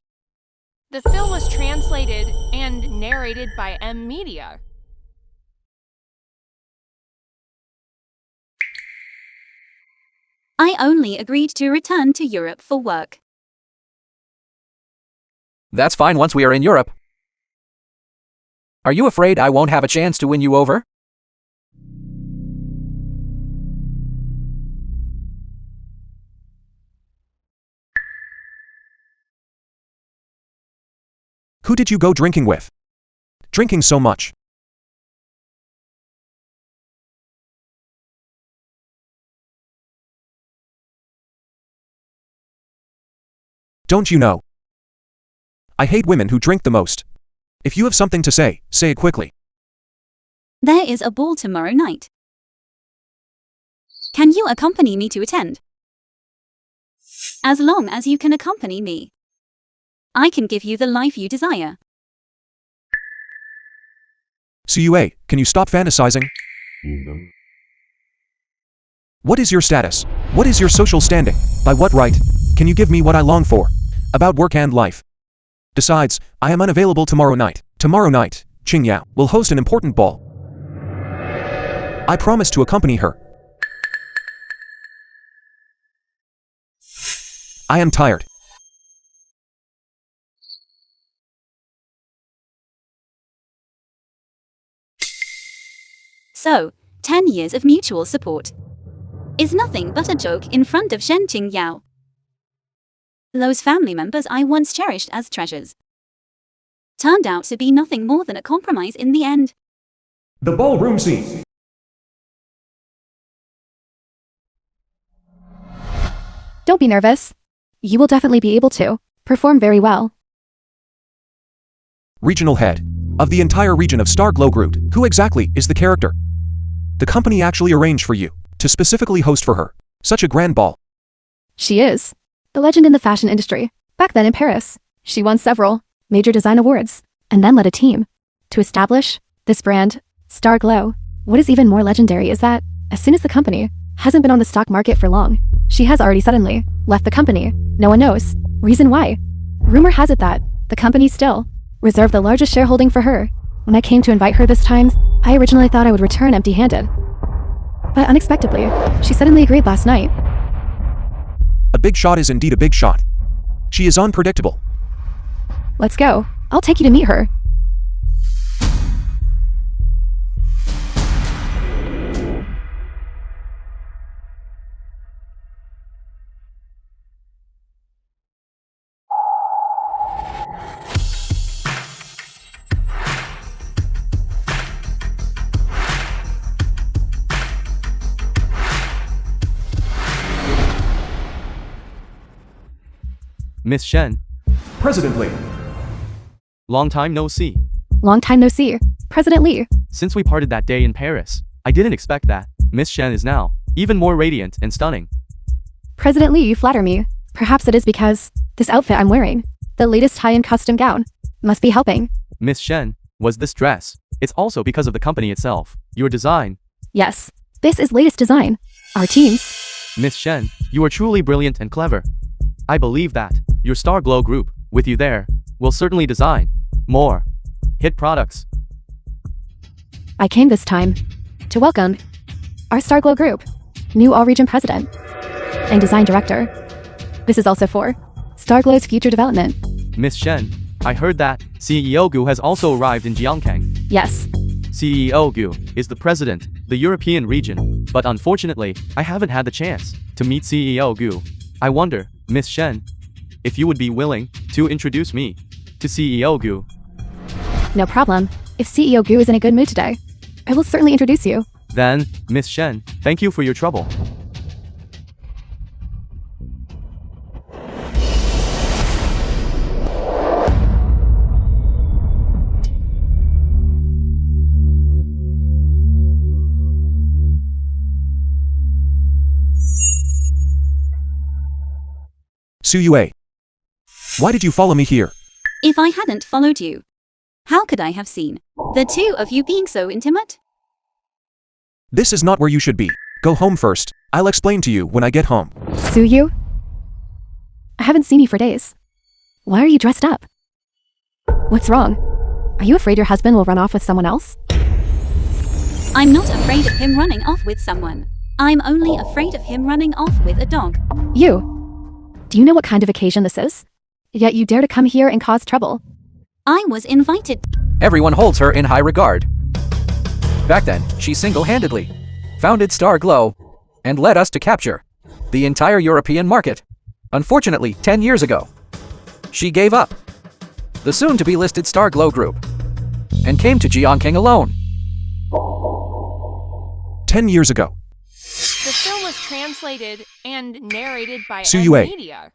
The film was translated and narrated by M-Media. I only agreed to return to Europe for work. That's fine once we are in Europe. Are you afraid I won't have a chance to win you over? Who did you go drinking with? Drinking so much. Don't you know? I hate women who drink the most. If you have something to say it quickly. There is a ball tomorrow night. Can you accompany me to attend? As long as you can accompany me, I can give you the life you desire. Suyue, can you stop fantasizing? What is your status? What is your social standing? By what right can you give me what I long for? About work and life. Besides, I am unavailable tomorrow night. Tomorrow night, Qingyao will host an important ball. I promise to accompany her. I am tired. So, 10 years of mutual support is nothing but a joke in front of Shen Qingyao. Those family members I once cherished as treasures turned out to be nothing more than a compromise in the end. The ballroom scene. Don't be nervous. You will definitely be able to perform very well. Regional head of the entire region of Star Glow Group. Who exactly is the character? The company actually arranged for you to specifically host for her such a grand ball. She is the legend in the fashion industry. Back then in Paris, she won several major design awards. and then led a team to establish this brand, Star Glow. What is even more legendary is that, as soon as the company hasn't been on the stock market for long, she has already suddenly left the company. No one knows reason why. Rumor has it that the company still reserved the largest shareholding for her. When I came to invite her this time, I originally thought I would return empty-handed. But unexpectedly, she suddenly agreed last night. A big shot is indeed a big shot. She is unpredictable. Let's go. I'll take you to meet her. Miss Shen, President Lee. long time no see. Long time no see. President Lee. Since we parted that day in Paris, I didn't expect that. Miss Shen is now even more radiant and stunning. President Lee, you flatter me. Perhaps it is because this outfit I'm wearing, the latest high-end custom gown, must be helping. Miss Shen, was this dress? It's also because of the company itself. Your design. Yes, this is latest design. Our teams. Miss Shen, you are truly brilliant and clever. I believe that your Star Glow group, with you there, will certainly design more hit products. I came this time to welcome our Star Glow group, new all-region president and design director. This is also for Star Glow's future development. Miss Shen, I heard that CEO Gu has also arrived in Jiangkang. Yes, CEO Gu is the president, the European region, but unfortunately, I haven't had the chance to meet CEO Gu. I wonder, Miss Shen, if you would be willing to introduce me to CEO Gu. no problem. If CEO Gu is in a good mood today, I will certainly introduce you. Then, Miss Shen, thank you for your trouble. Su Yue. Why did you follow me here? If I hadn't followed you, how could I have seen the two of you being so intimate? This is not where you should be. Go home first. I'll explain to you when I get home. Su Yu? I haven't seen you for days. Why are you dressed up? What's wrong? Are you afraid your husband will run off with someone else? I'm not afraid of him running off with someone. I'm only afraid of him running off with a dog. You? Do you know what kind of occasion this is? Yet you dare to come here and cause trouble. I was invited. Everyone holds her in high regard. Back then, she single-handedly founded Star Glow and led us to capture the entire European market. Unfortunately, 10 years ago, she gave up the soon-to-be listed Star Glow group and came to Jiangkang alone. 10 years ago. The film was translated and narrated by Su Yue. Media.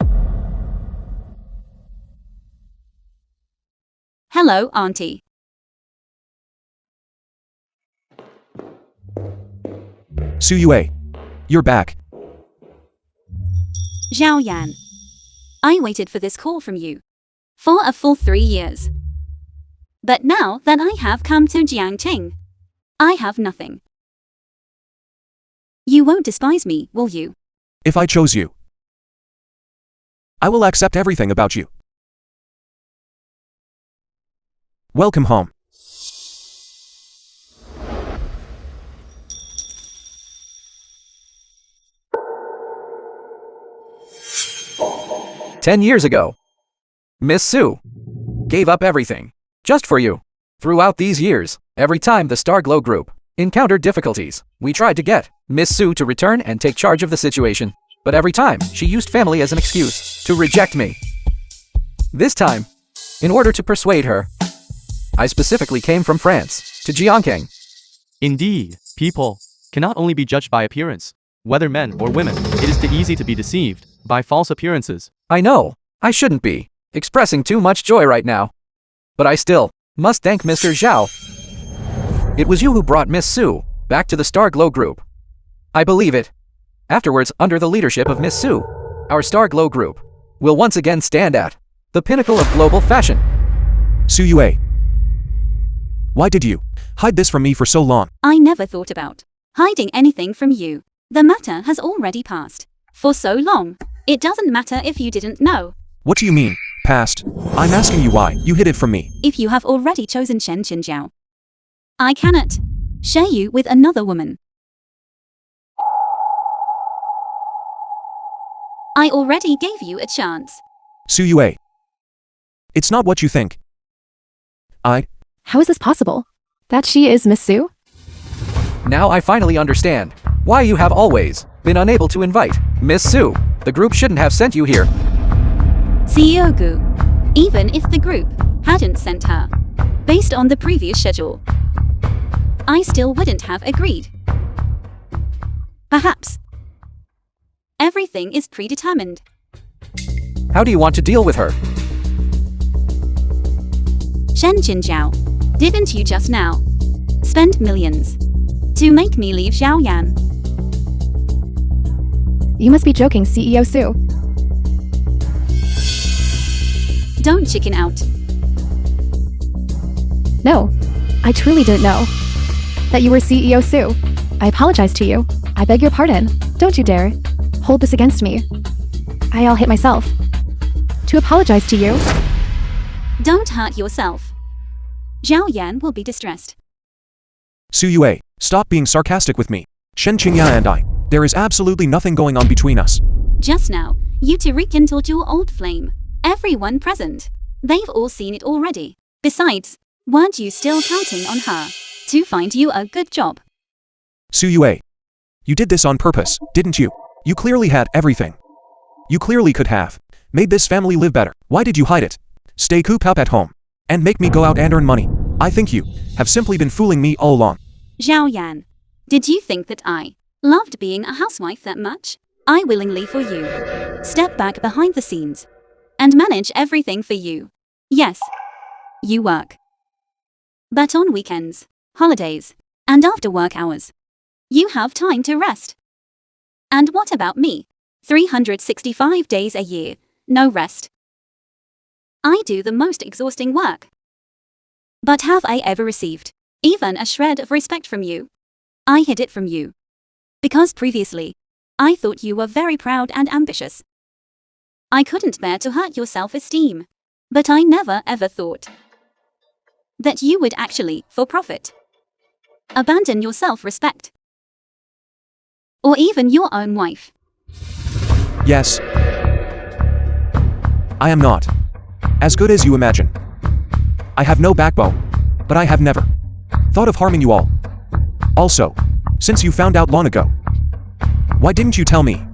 Hello, Auntie. Su Yue. You're back. Zhao Yan. I waited for this call from you for a full 3 years. But now that I have come to Jiangqing, I have nothing. You won't despise me, will you? If I chose you, I will accept everything about you. Welcome home. "10 years ago, Miss Su gave up everything just for you. Throughout these years, every time the Star Glow group encountered difficulties, we tried to get Miss Su to return and take charge of the situation. But every time, she used family as an excuse to reject me. This time, in order to persuade her, I specifically came from France to Jiangkang. Indeed, people cannot only be judged by appearance, whether men or women. It is too easy to be deceived by false appearances. I know, I shouldn't be expressing too much joy right now. But I still must thank Mr. Zhao. It was you who brought Miss Su back to the Star Glow group. I believe it. Afterwards, under the leadership of Miss Su, our Star Glow group will once again stand at the pinnacle of global fashion. Su Yue. Why did you hide this from me for so long? I never thought about hiding anything from you. The matter has already passed. For so long, it doesn't matter if you didn't know. What do you mean, past? I'm asking you why you hid it from me. If you have already chosen Shen Qinjiao, I cannot share you with another woman. I already gave you a chance. Su Yue. It's not what you think. How is this possible? That she is Miss Su? Now I finally understand why you have always been unable to invite Miss Su. The group shouldn't have sent you here. CEO Gu, even if the group hadn't sent her, based on the previous schedule, I still wouldn't have agreed. Perhaps everything is predetermined. How do you want to deal with her? Shen Qinjiao, didn't you just now spend millions to make me leave Xiaoyan? You must be joking, CEO Su. Don't chicken out. No, I truly didn't know that you were CEO Su. I apologize to you. I beg your pardon. Don't you dare hold this against me. I'll hit myself to apologize to you. Don't hurt yourself. Zhao Yan will be distressed. Su Yue, stop being sarcastic with me. Shen Qingya and I. There is absolutely nothing going on between us. Just now, you two rekindled your old flame. Everyone present, they've all seen it already. Besides, weren't you still counting on her to find you a good job? Su Yue. You did this on purpose, didn't you? You clearly had everything. You clearly could have made this family live better. Why did you hide it? Stay cooped up at home and make me go out and earn money. I think you have simply been fooling me all along. Zhao Yan, did you think that I loved being a housewife that much? I willingly for you step back behind the scenes and manage everything for you. Yes, you work. But on weekends, holidays, and after work hours, you have time to rest. And what about me? 365 days a year, no rest. I do the most exhausting work. But have I ever received even a shred of respect from you? I hid it from you because previously, I thought you were very proud and ambitious. I couldn't bear to hurt your self-esteem, but I never ever thought that you would actually, for profit, abandon your self-respect. Or even your own wife. Yes. I am not as good as you imagine. I have no backbone, but I have never thought of harming you all. Also, since you found out long ago, why didn't you tell me?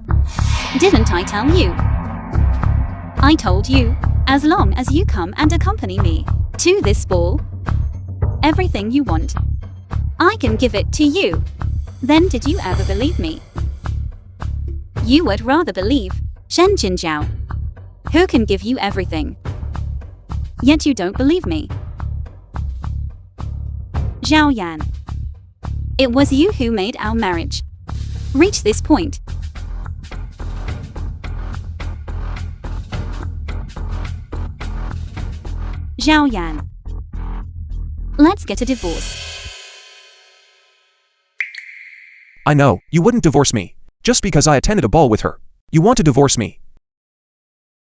Didn't I tell you? I told you, as long as you come and accompany me to this ball, everything you want, I can give it to you. Then did you ever believe me? You would rather believe Shen Qinjiao, who can give you everything. Yet you don't believe me. Zhao Yan, it was you who made our marriage reach this point. Zhao Yan, let's get a divorce. I know, you wouldn't divorce me, just because I attended a ball with her. You want to divorce me.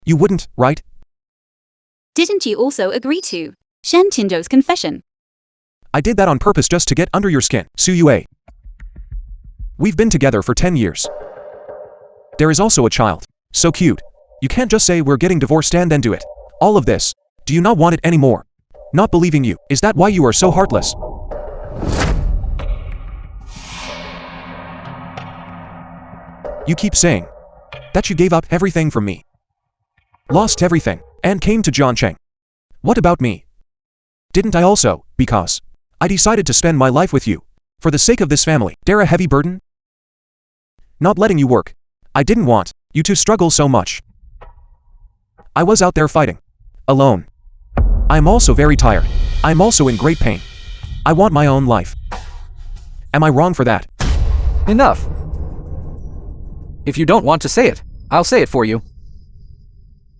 You wouldn't, right? Didn't you also agree to Shen Qinjiao's confession? I did that on purpose just to get under your skin, Su Yue. We've been together for 10 years. There is also a child. So cute. You can't just say we're getting divorced and then do it. All of this. Do you not want it anymore? Not believing you. Is that why you are so heartless? You keep saying that you gave up everything from me. Lost everything, and came to Zhongcheng. What about me? Didn't I also, because I decided to spend my life with you, for the sake of this family, dare a heavy burden? Not letting you work. I didn't want you to struggle so much. I was out there fighting. Alone. I'm also very tired. I'm also in great pain. I want my own life. Am I wrong for that? Enough. If you don't want to say it, I'll say it for you.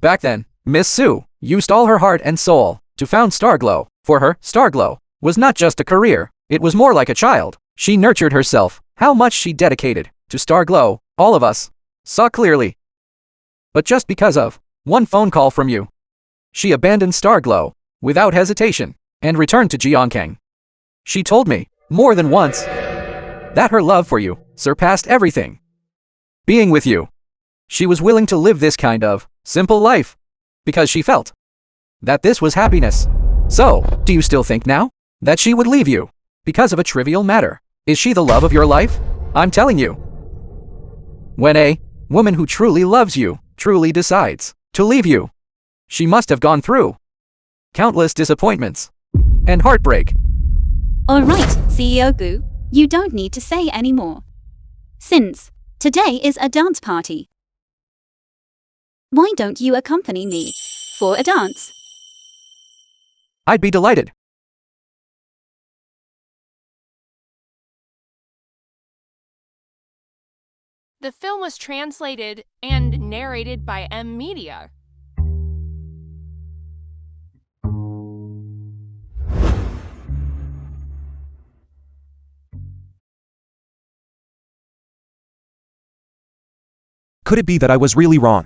Back then, Miss Su used all her heart and soul to found Starglow. For her, Starglow was not just a career, it was more like a child. She nurtured herself. How much she dedicated to Starglow, all of us saw clearly. But just because of one phone call from you, she abandoned Starglow without hesitation and returned to Gyeongkang. She told me more than once that her love for you surpassed everything. Being with you, she was willing to live this kind of simple life because she felt that this was happiness. So, do you still think now that she would leave you because of a trivial matter? Is she the love of your life? I'm telling you. When a woman who truly loves you truly decides to leave you, she must have gone through countless disappointments and heartbreak. Alright, CEO Gu, you don't need to say any more. Since today is a dance party, why don't you accompany me for a dance? I'd be delighted. The film was translated and narrated by M Media. Could it be that I was really wrong?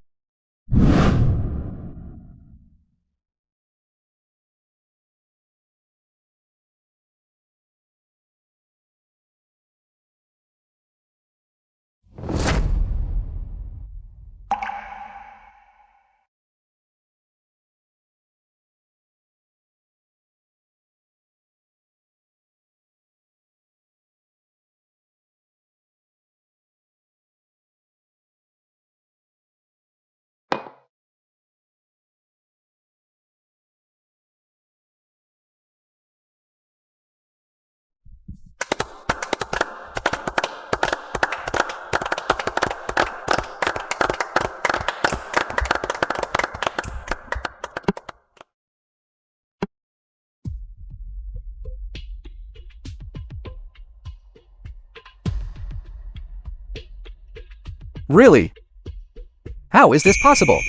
Really? How is this possible?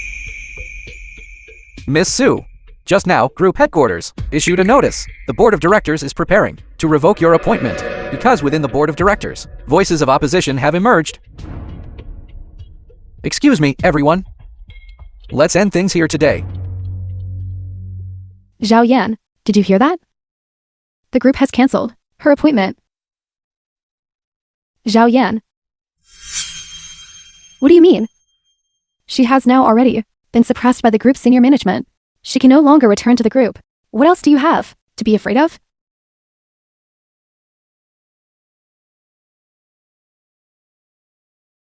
Miss Sue, just now, Group Headquarters issued a notice. The Board of Directors is preparing to revoke your appointment because within the Board of Directors, voices of opposition have emerged. Excuse me, everyone. Let's end things here today. Zhao Yan, did you hear that? The group has cancelled her appointment. Zhao Yan. What do you mean? She has now already been suppressed by the group's senior management. She can no longer return to the group. What else do you have to be afraid of?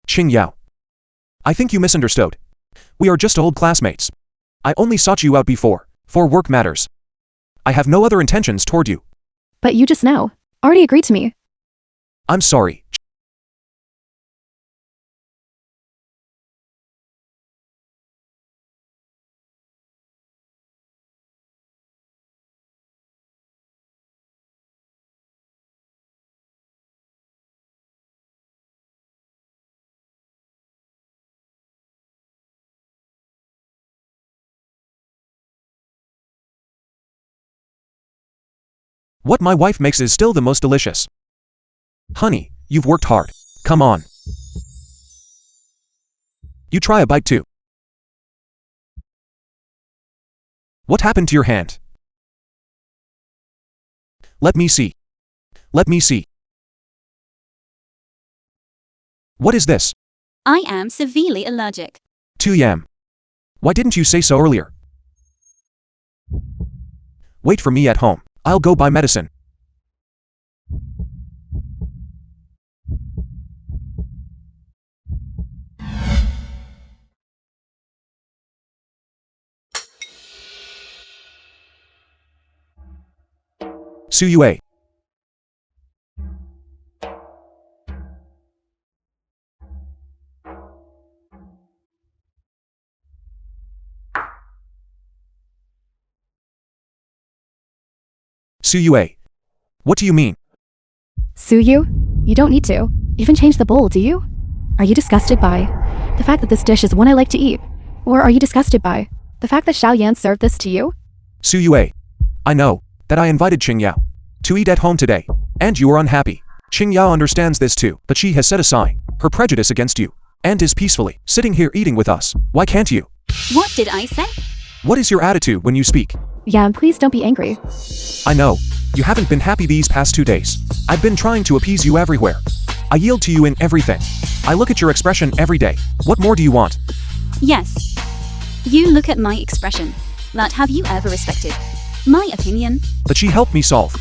Qing Yao. I think you misunderstood. We are just old classmates. I only sought you out before, for work matters. I have no other intentions toward you. But you just now already agreed to me. I'm sorry. What my wife makes is still the most delicious. Honey, you've worked hard. Come on. You try a bite too. What happened to your hand? Let me see. Let me see. What is this? I am severely allergic. To yam. Why didn't you say so earlier? Wait for me at home. I'll go buy medicine. Suyue. Suyue. What do you mean? Suyu, you don't need to even change the bowl, do you? Are you disgusted by the fact that this dish is one I like to eat? Or are you disgusted by the fact that Xiao Yan served this to you? Suyue. I know that I invited Qing Yao. to eat at home today. And you are unhappy. Qing Yao understands this too, but she has set aside her prejudice against you and is peacefully sitting here eating with us. Why can't you? What did I say? What is your attitude when you speak? Yeah, please don't be angry. I know. You haven't been happy these past 2 days. I've been trying to appease you everywhere. I yield to you in everything. I look at your expression every day. What more do you want? Yes. You look at my expression. That have you ever respected? My opinion? But she helped me solve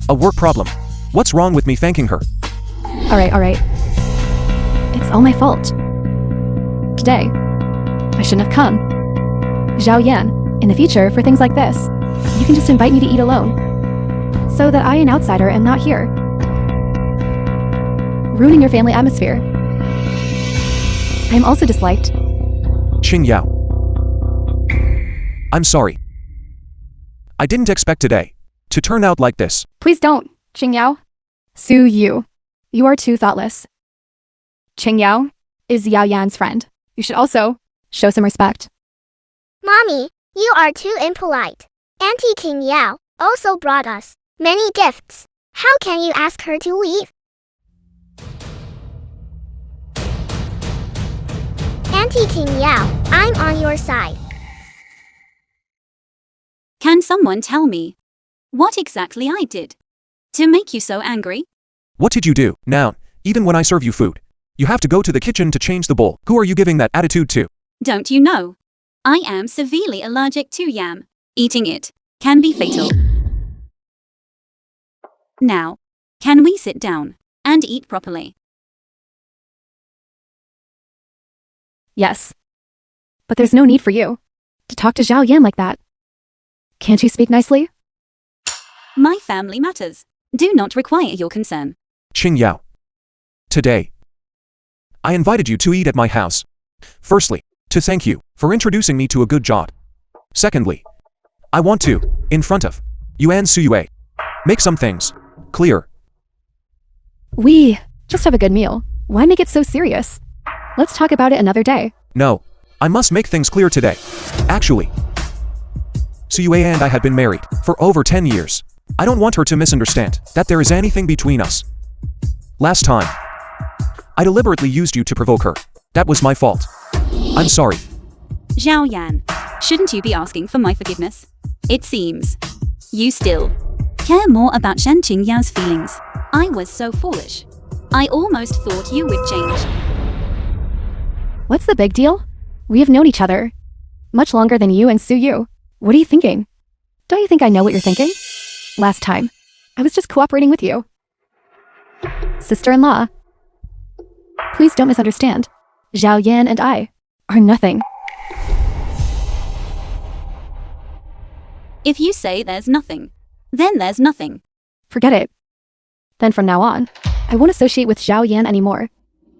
a work problem. What's wrong with me thanking her? Alright. It's all my fault. Today, I shouldn't have come. Zhao Yan, in the future, for things like this, you can just invite me to eat alone. So that I, an outsider, am not here. Ruining your family atmosphere. I am also disliked. Qing Yao. I'm sorry. I didn't expect today to turn out like this. Please don't, Qing Yao. Su Yu. You are too thoughtless. Qing Yao is Yao Yan's friend. You should also show some respect. Mommy, you are too impolite. Auntie King Yao also brought us many gifts. How can you ask her to leave? Auntie King Yao, I'm on your side. Can someone tell me what exactly I did to make you so angry? What did you do? Now, even when I serve you food, you have to go to the kitchen to change the bowl. Who are you giving that attitude to? Don't you know? I am severely allergic to yam. Eating it can be fatal. Now, can we sit down and eat properly? Yes. But there's no need for you to talk to Zhao Yan like that. Can't you speak nicely? My family matters do not require your concern. Qing Yao. Today, I invited you to eat at my house. Firstly, to thank you for introducing me to a good job. Secondly, I want to, in front of you and Suyue, make some things clear. We just have a good meal. Why make it so serious? Let's talk about it another day. No, I must make things clear today. Actually, Suyue and I have been married for over 10 years. I don't want her to misunderstand that there is anything between us. Last time, I deliberately used you to provoke her. That was my fault. I'm sorry. Zhao Yan, shouldn't you be asking for my forgiveness? It seems you still care more about Shen Qingyao's feelings. I was so foolish. I almost thought you would change. What's the big deal? We have known each other much longer than you and Su Yu. What are you thinking? Don't you think I know what you're thinking? Last time, I was just cooperating with you. Sister-in-law. Please don't misunderstand. Zhao Yan and I are nothing. If you say there's nothing, then there's nothing. Forget it. Then from now on, I won't associate with Zhao Yan anymore.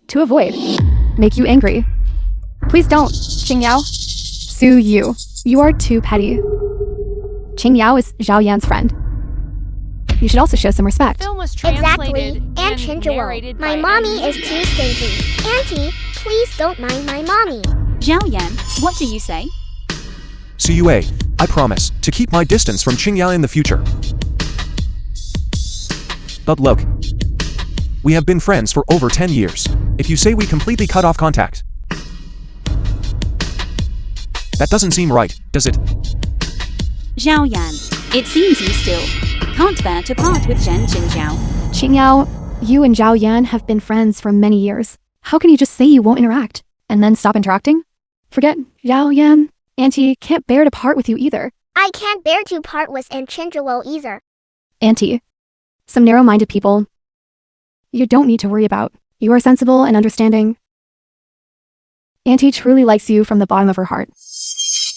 To avoid make you angry. Please don't, Qing Yao. Su Yu, you are too petty. Qing Yao is Zhao Yan's friend. You should also show some respect. Film was Exactly. translated And and Chinjuo. narrated My by mommy M. is too stingy. Auntie, please don't mind my mommy. Zhao Yan, what do you say? Suyue, I promise to keep my distance from Qing Yao in the future. But look, we have been friends for over 10 years. If you say we completely cut off contact, that doesn't seem right, does it? Zhao Yan, it seems you still can't bear to part with Shen Qingjiao. Qing Yao, you and Zhao Yan have been friends for many years. How can you just say you won't interact, and then stop interacting? Forget Zhao Yan. Auntie can't bear to part with you either. I can't bear to part with and Chinjuo either. Auntie, some narrow-minded people you don't need to worry about. You are sensible and understanding. Auntie truly likes you from the bottom of her heart.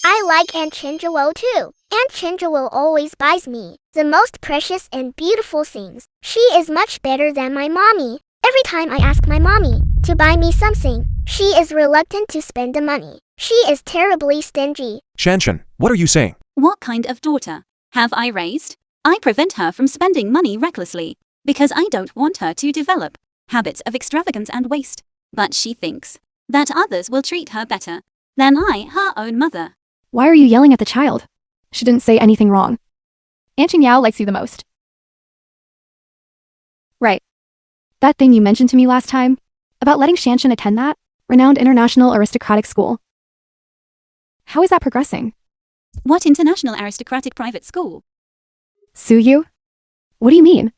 I like Aunt Chinjuo too. Aunt Chinjuo always buys me the most precious and beautiful things. She is much better than my mommy. Every time I ask my mommy to buy me something, she is reluctant to spend the money. She is terribly stingy. Shanshan, what are you saying? What kind of daughter have I raised? I prevent her from spending money recklessly because I don't want her to develop habits of extravagance and waste. But she thinks that others will treat her better than I, her own mother. Why are you yelling at the child? She didn't say anything wrong. Aunt Qing Yao likes you the most. Right. That thing you mentioned to me last time, about letting Shanshan attend that renowned international aristocratic school. How is that progressing? What international aristocratic private school? Suyu? What do you mean?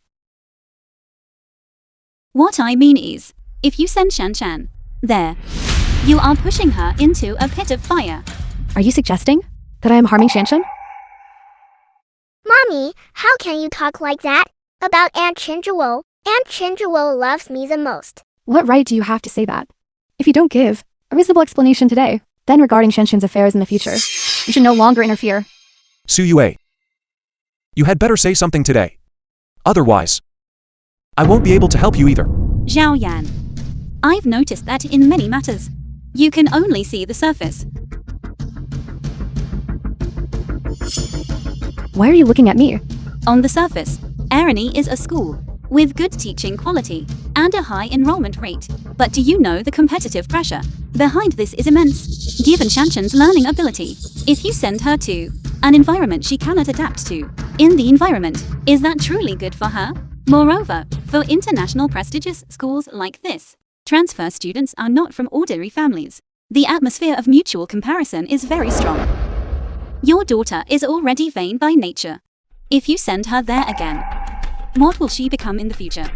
What I mean is, if you send Shanshan there, you are pushing her into a pit of fire. Are you suggesting that I am harming Shanshan? Mommy, how can you talk like that about Aunt Chinjuo? Aunt Chinjuo loves me the most. What right do you have to say that? If you don't give a reasonable explanation today, then regarding Shanshan's affairs in the future, you should no longer interfere. Suyue. You had better say something today. Otherwise, I won't be able to help you either. Zhao Yan, I've noticed that in many matters, you can only see the surface. Why are you looking at me? On the surface, Erani is a school with good teaching quality and a high enrollment rate. But do you know the competitive pressure behind this is immense? Given Shanshan's learning ability, if you send her to an environment she cannot adapt to, in the environment, is that truly good for her? Moreover, for international prestigious schools like this, transfer students are not from ordinary families. The atmosphere of mutual comparison is very strong. Your daughter is already vain by nature. If you send her there again, what will she become in the future?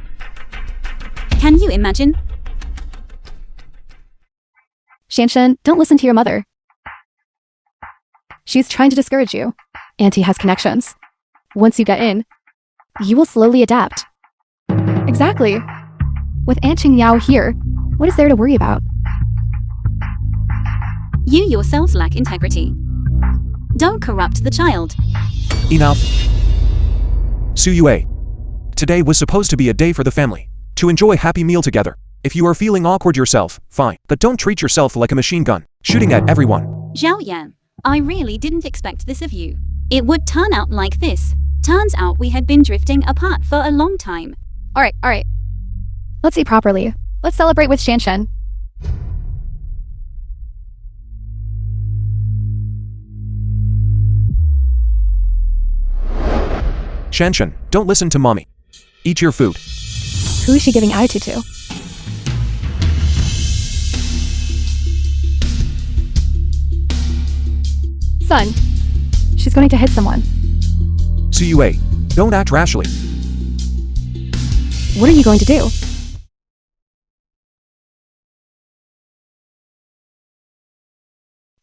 Can you imagine? Shanshan, don't listen to your mother. She's trying to discourage you. Auntie has connections. Once you get in, you will slowly adapt. Exactly. With Aunt Qingyao here, what is there to worry about? You yourselves lack integrity. Don't corrupt the child. Enough. Suyue. Today was supposed to be a day for the family. To enjoy a happy meal together. If you are feeling awkward yourself, fine. But don't treat yourself like a machine gun, shooting at everyone. Zhao Yan, I really didn't expect this of you. It would turn out like this. Turns out we had been drifting apart for a long time. Alright. Let's eat properly. Let's celebrate with Shanshan. Shanshan, don't listen to mommy. Eat your food. Who is she giving attitude to? Son, she's going to hit someone. Suyue, don't act rashly. What are you going to do?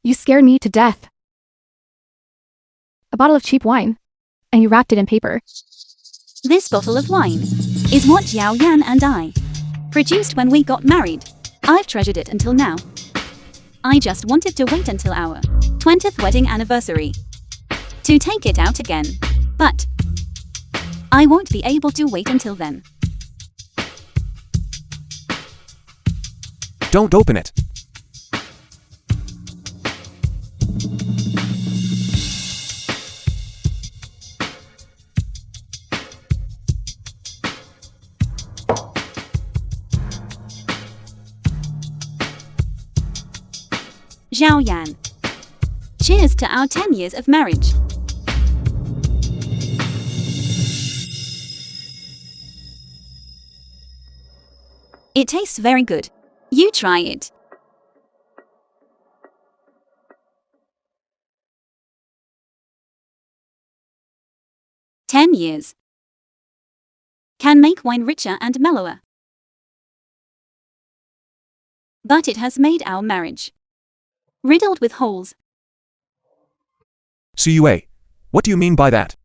You scared me to death. A bottle of cheap wine, and you wrapped it in paper. This bottle of wine is what Zhao Yan and I produced when we got married. I've treasured it until now. I just wanted to wait until our 20th wedding anniversary to take it out again. But I won't be able to wait until then. Don't open it. Zhao Yan. Cheers to our 10 years of marriage. It tastes very good. You try it. "10 years can make wine richer and mellower. But it has made our marriage riddled with holes." Suyue, what do you mean by that?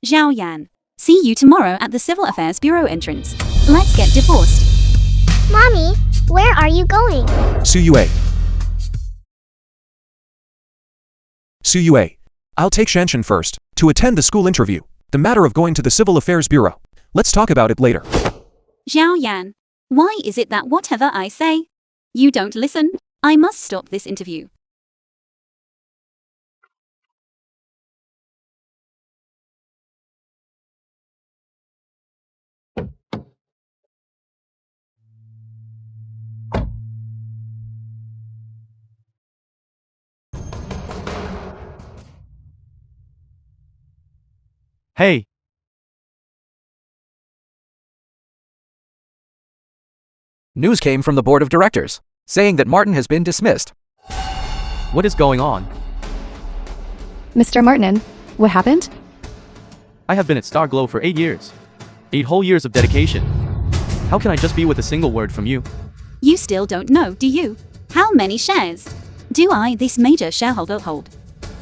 Zhao Yan. See you tomorrow at the Civil Affairs Bureau entrance. Let's get divorced. Mommy, where are you going? Suyue. Suyue, I'll take Shanshan first to attend the school interview. The matter of going to the Civil Affairs Bureau. Let's talk about it later. Zhao Yan. Why is it that whatever I say, you don't listen? I must stop this interview. Hey, News came from the board of directors, saying that Martin has been dismissed. what is going on? Mr. Martin, what happened? I have been at Starglow for 8 years. 8 whole years of dedication. How can I just be with a single word from you? You still don't know, do you? How many shares do I, this major shareholder, hold?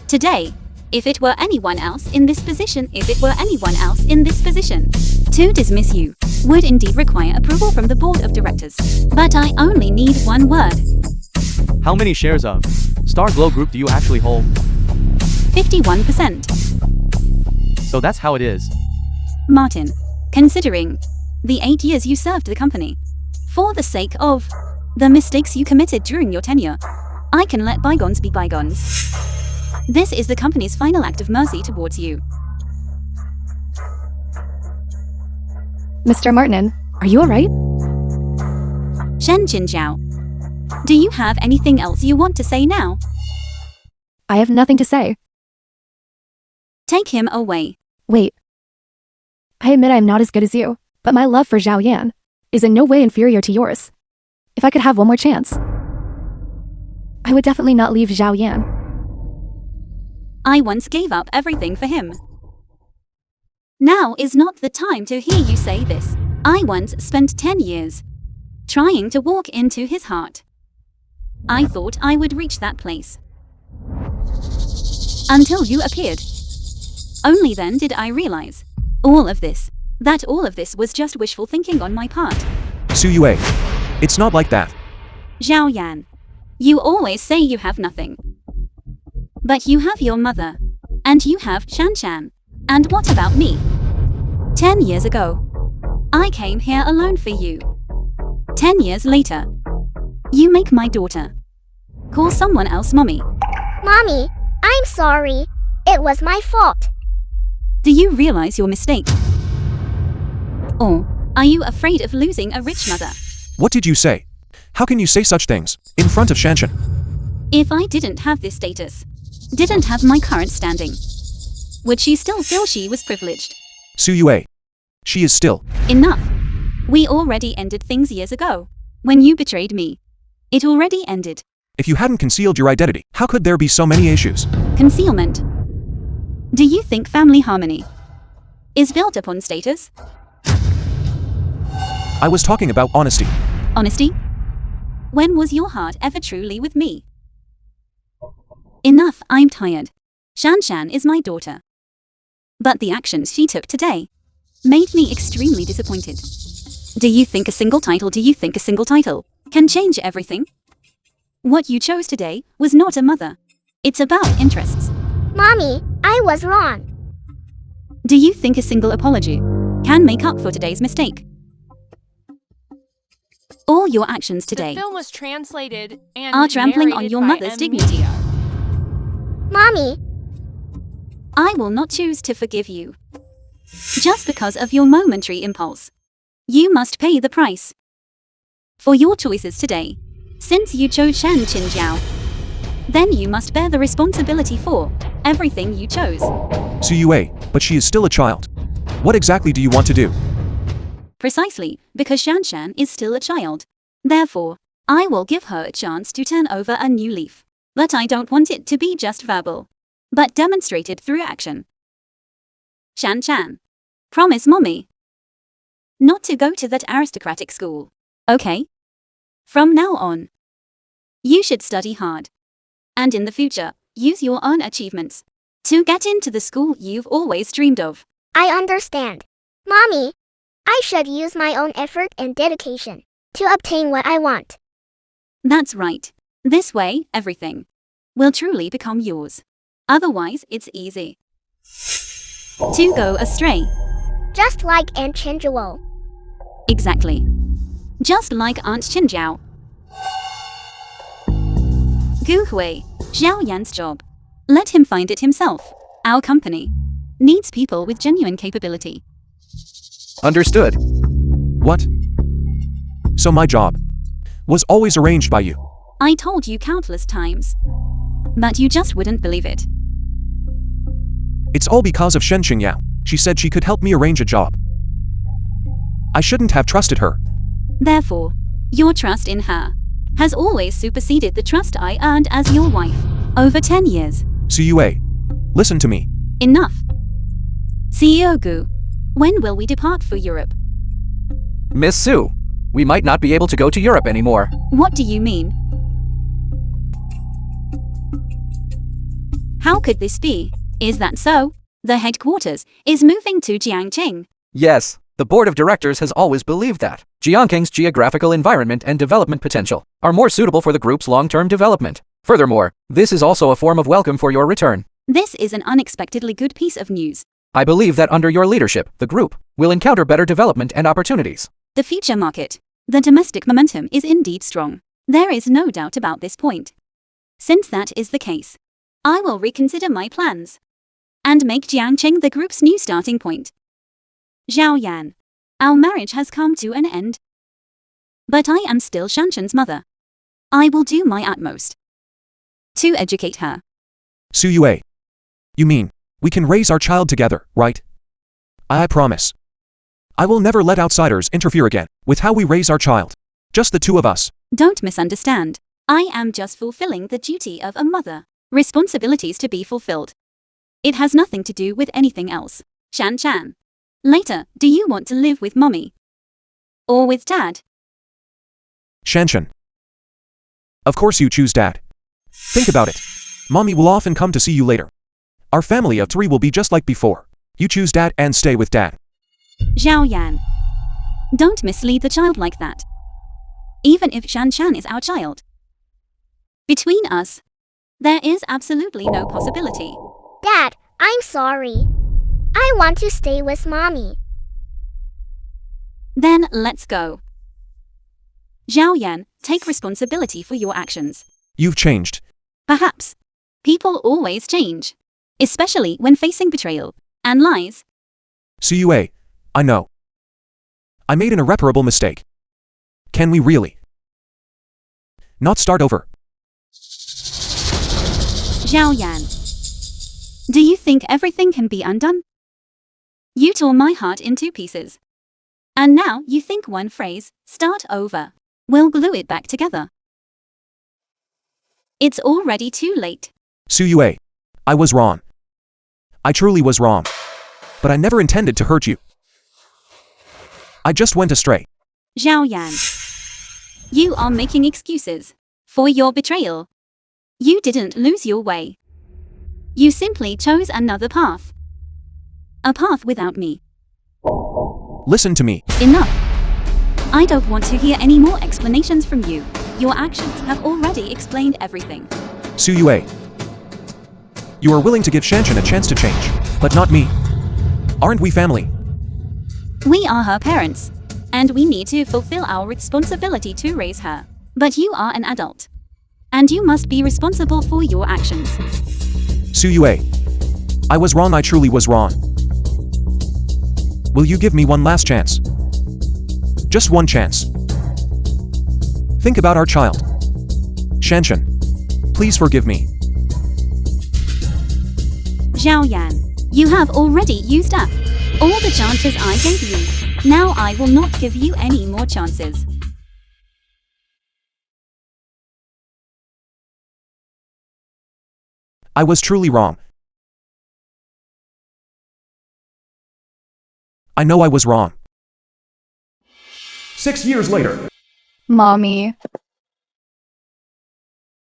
Today, if it were anyone else in this position, to dismiss you would indeed require approval from the board of directors. But I only need one word. How many shares of Starglow Group do you actually hold? 51%. So that's how it is. Martin, considering the 8 years you served the company, for the sake of the mistakes you committed during your tenure, I can let bygones be bygones. This is the company's final act of mercy towards you. Mr. Martin, are you alright? Shen Qinjiao, do you have anything else you want to say now? I have nothing to say. Take him away. Wait. I admit I am not as good as you, but my love for Zhao Yan is in no way inferior to yours. If I could have one more chance, I would definitely not leave Zhao Yan. I once gave up everything for him. Now is not the time to hear you say this. I once spent 10 years trying to walk into his heart. I thought I would reach that place. Until you appeared. Only then did I realize that all of this was just wishful thinking on my part. Su Yue. It's not like that. Zhao Yan, you always say you have nothing. But you have your mother. And you have Shan Shan. And what about me? 10 years ago, I came here alone for you. 10 years later, you make my daughter call someone else mommy. Mommy, I'm sorry. It was my fault. Do you realize your mistake? Or are you afraid of losing a rich mother? What did you say? How can you say such things in front of Shanshan? If I didn't have this status, didn't have my current standing, would she still feel she was privileged? Su Yue. She is still. Enough. We already ended things years ago. When you betrayed me, it already ended. If you hadn't concealed your identity, how could there be so many issues? Concealment. Do you think family harmony is built upon status? I was talking about honesty. Honesty? When was your heart ever truly with me? Enough, I'm tired. Shan Shan is my daughter. But the actions she took today made me extremely disappointed. Do you think a single title can change everything? What you chose today was not a mother. It's about interests. Mommy, I was wrong. Do you think a single apology can make up for today's mistake? All your actions today The film was translated and are trampling on narrated your by mother's M. dignity. Media. Mommy, I will not choose to forgive you. Just because of your momentary impulse. You must pay the price for your choices today. Since you chose Shan Qinjiao, then you must bear the responsibility for everything you chose. Su Yue, but she is still a child. What exactly do you want to do? Precisely, because Shan Shan is still a child. Therefore, I will give her a chance to turn over a new leaf. But I don't want it to be just verbal, but demonstrated through action. Shan Shan, promise mommy not to go to that aristocratic school, okay? From now on, you should study hard. And in the future, use your own achievements to get into the school you've always dreamed of. I understand. Mommy, I should use my own effort and dedication to obtain what I want. That's right. This way, everything will truly become yours. Otherwise, it's easy to go astray. Just like Aunt Chinjuo. Exactly. Just like Aunt Qinjiao. Gu Hui, Zhao Yan's job. Let him find it himself. Our company needs people with genuine capability. Understood. What? So my job was always arranged by you. I told you countless times, but you just wouldn't believe it. It's all because of Shen Qingyao. She said she could help me arrange a job. I shouldn't have trusted her. Therefore, your trust in her has always superseded the trust I earned as your wife over 10 years. Suyue, listen to me. Enough. CEO Gu, when will we depart for Europe? Miss Sue, we might not be able to go to Europe anymore. What do you mean? How could this be? Is that so? The headquarters is moving to Jiangqing. Yes, the board of directors has always believed that Jiangqing's geographical environment and development potential are more suitable for the group's long-term development. Furthermore, this is also a form of welcome for your return. This is an unexpectedly good piece of news. I believe that under your leadership, the group will encounter better development and opportunities. The future market, the domestic momentum is indeed strong. There is no doubt about this point. Since that is the case, I will reconsider my plans and make Jiangqing the group's new starting point. Zhao Yan, our marriage has come to an end. But I am still Shanshan's mother. I will do my utmost to educate her. Suyue, you mean, we can raise our child together, right? I promise. I will never let outsiders interfere again with how we raise our child. Just the two of us. Don't misunderstand. I am just fulfilling the duty of a mother. Responsibilities to be fulfilled. It has nothing to do with anything else. Shan. Later, do you want to live with mommy? Or with dad? Shanshan. Of course you choose dad. Think about it. Mommy will often come to see you later. Our family of 3 will be just like before. You choose dad and stay with dad. Zhao Yan. Don't mislead the child like that. Even if Shanshan is our child. Between us, there is absolutely no possibility. Dad, I'm sorry. I want to stay with mommy. Then let's go. Zhao Yan, take responsibility for your actions. You've changed. Perhaps. People always change. Especially when facing betrayal and lies. Suyue, I know. I made an irreparable mistake. Can we really not start over? Zhao Yan. Do you think everything can be undone? You tore my heart in 2 pieces. And now you think one phrase, start over, will glue it back together. It's already too late. Suyue, I was wrong. I truly was wrong. But I never intended to hurt you. I just went astray. Zhao Yan. You are making excuses for your betrayal. You didn't lose your way. You simply chose another path. A path without me. Listen to me. Enough. I don't want to hear any more explanations from you. Your actions have already explained everything. Suyue, you are willing to give Shanshan a chance to change, but not me. Aren't we family? We are her parents, and we need to fulfill our responsibility to raise her. But you are an adult, and you must be responsible for your actions. Suyue, I was wrong. I truly was wrong. Will you give me one last chance? Just one chance. Think about our child. Shanshan, please forgive me. Zhao Yan, you have already used up all the chances I gave you. Now I will not give you any more chances. I was truly wrong. I know I was wrong. 6 years later. Mommy.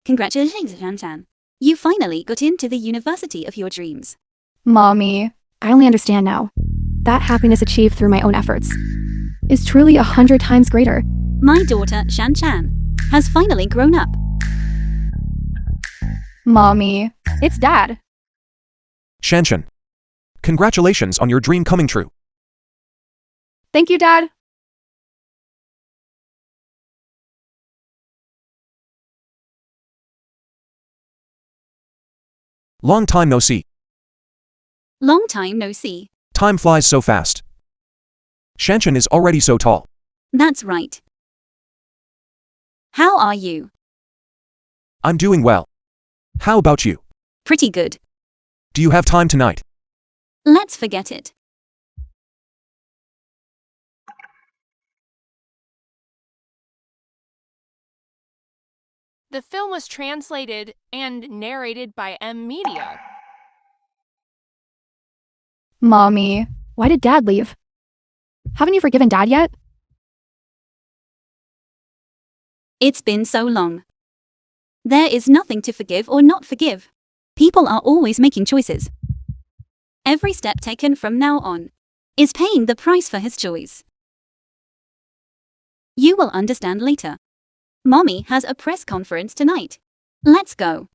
Congratulations, Shanshan. You finally got into the university of your dreams. Mommy. I only understand now. That happiness achieved through my own efforts is truly 100 times greater. My daughter, Shanshan, has finally grown up. Mommy. It's Dad. Shanshan, congratulations on your dream coming true. Thank you, Dad. Long time no see. Long time no see. Time flies so fast. Shanshan is already so tall. That's right. How are you? I'm doing well. How about you? Pretty good. Do you have time tonight? Let's forget it. The film was translated and narrated by M Media. Mommy, why did Dad leave? Haven't you forgiven Dad yet? It's been so long. There is nothing to forgive or not forgive. People are always making choices. Every step taken from now on is paying the price for his choice. You will understand later. Mommy has a press conference tonight. Let's go.